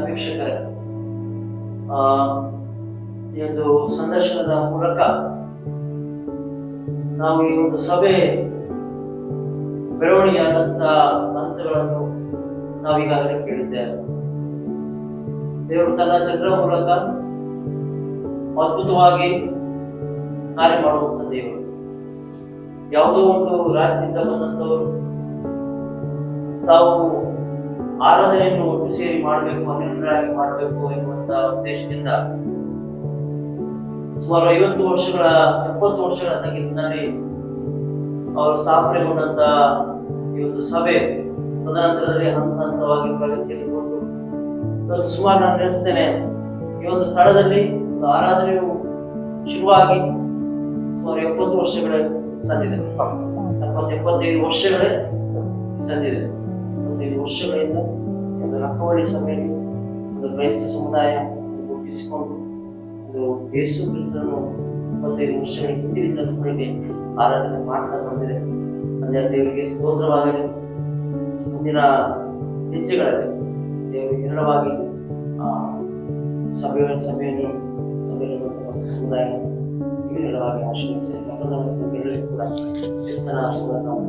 ವೀಕ್ಷಕರೇ, ಈ ಒಂದು ಸಂದರ್ಶನದ ಮೂಲಕ ನಾವು ಈ ಒಂದು ಸಭೆ ಬೆಳವಣಿಗೆಯಾದಂತ ಹಂತಗಳನ್ನು ನಾವೀಗಾಗಲೇ ಕೇಳಿದ್ದೇವೆ. ದೇವರು ತನ್ನ ಜನರ ಮೂಲಕ ಅದ್ಭುತವಾಗಿ ಕಾರ್ಯ ಮಾಡುವಂತ ದೇವರು. ಯಾವುದೋ ಒಂದು ರಾಜ್ಯದಿಂದ ಬಂದಂತವರು ತಾವು ಆರಾಧನೆಯನ್ನು ಒಟ್ಟು ಸೇರಿ ಮಾಡಬೇಕು, ಅನ್ಯೋನ್ಯರಾಗಿ ಮಾಡಬೇಕು ಎನ್ನುವಂತ ಉದ್ದೇಶದಿಂದ ಸುಮಾರು 70 ವರ್ಷಗಳ ತಗ್ಗಿನಲ್ಲಿ ಅವರು ಸ್ಥಾಪನೆಗೊಂಡಂತ ಈ ಒಂದು ಸಭೆ ತದನಂತರದಲ್ಲಿ ಹಂತ ಹಂತವಾಗಿ ಪ್ರಗತಿಯಲ್ಲಿಕೊಂಡು ಇವತ್ತು ಸುಮಾರು ನಾನು ನೆನೆಸ್ತೇನೆ, ಈ ಒಂದು ಸ್ಥಳದಲ್ಲಿ ಆರಾಧನೆಯು ಶುರುವಾಗಿ ಸುಮಾರು 70 ವರ್ಷಗಳೇ ಸಂದಿದೆ. 75 ವರ್ಷಗಳೇ ಸಂದಿದೆ. 75 ವರ್ಷಗಳಿಂದ ಒಂದು ಲಕ್ಕವಳ್ಳಿ ಸಭೆಯಲ್ಲಿ ಒಂದು ಕ್ರೈಸ್ತ ಸಮುದಾಯ ಗುರುತಿಸಿಕೊಂಡು ಒಂದು ಯೇಸು ಕ್ರಿಸ್ತನನ್ನು 25 ವರ್ಷಗಳ ಹಿಂದಿನಿಂದ ನಮಗೆ ಆರಾಧನೆ ಮಾಡ್ತಾ ಬಂದಿದೆ. ತಂದೆ ದೇವರಿಗೆ ಸ್ತೋತ್ರವಾಗಲಿ. ಮುಂದಿನ ಹೆಜ್ಜೆಗಳಲ್ಲಿ ದೇವರು ಹೇರಳವಾಗಿ ಸಭೆಯಲ್ಲಿ ಸಮುದಾಯ ಹೇರಳವಾಗಿ ಆಶೀರ್ವದಿಸಿ ಎಲ್ಲರಿಗೂ ಕೂಡ ಕ್ರಿಸ್ತನ ಆಶೀರ್ವಾದ ನಾವು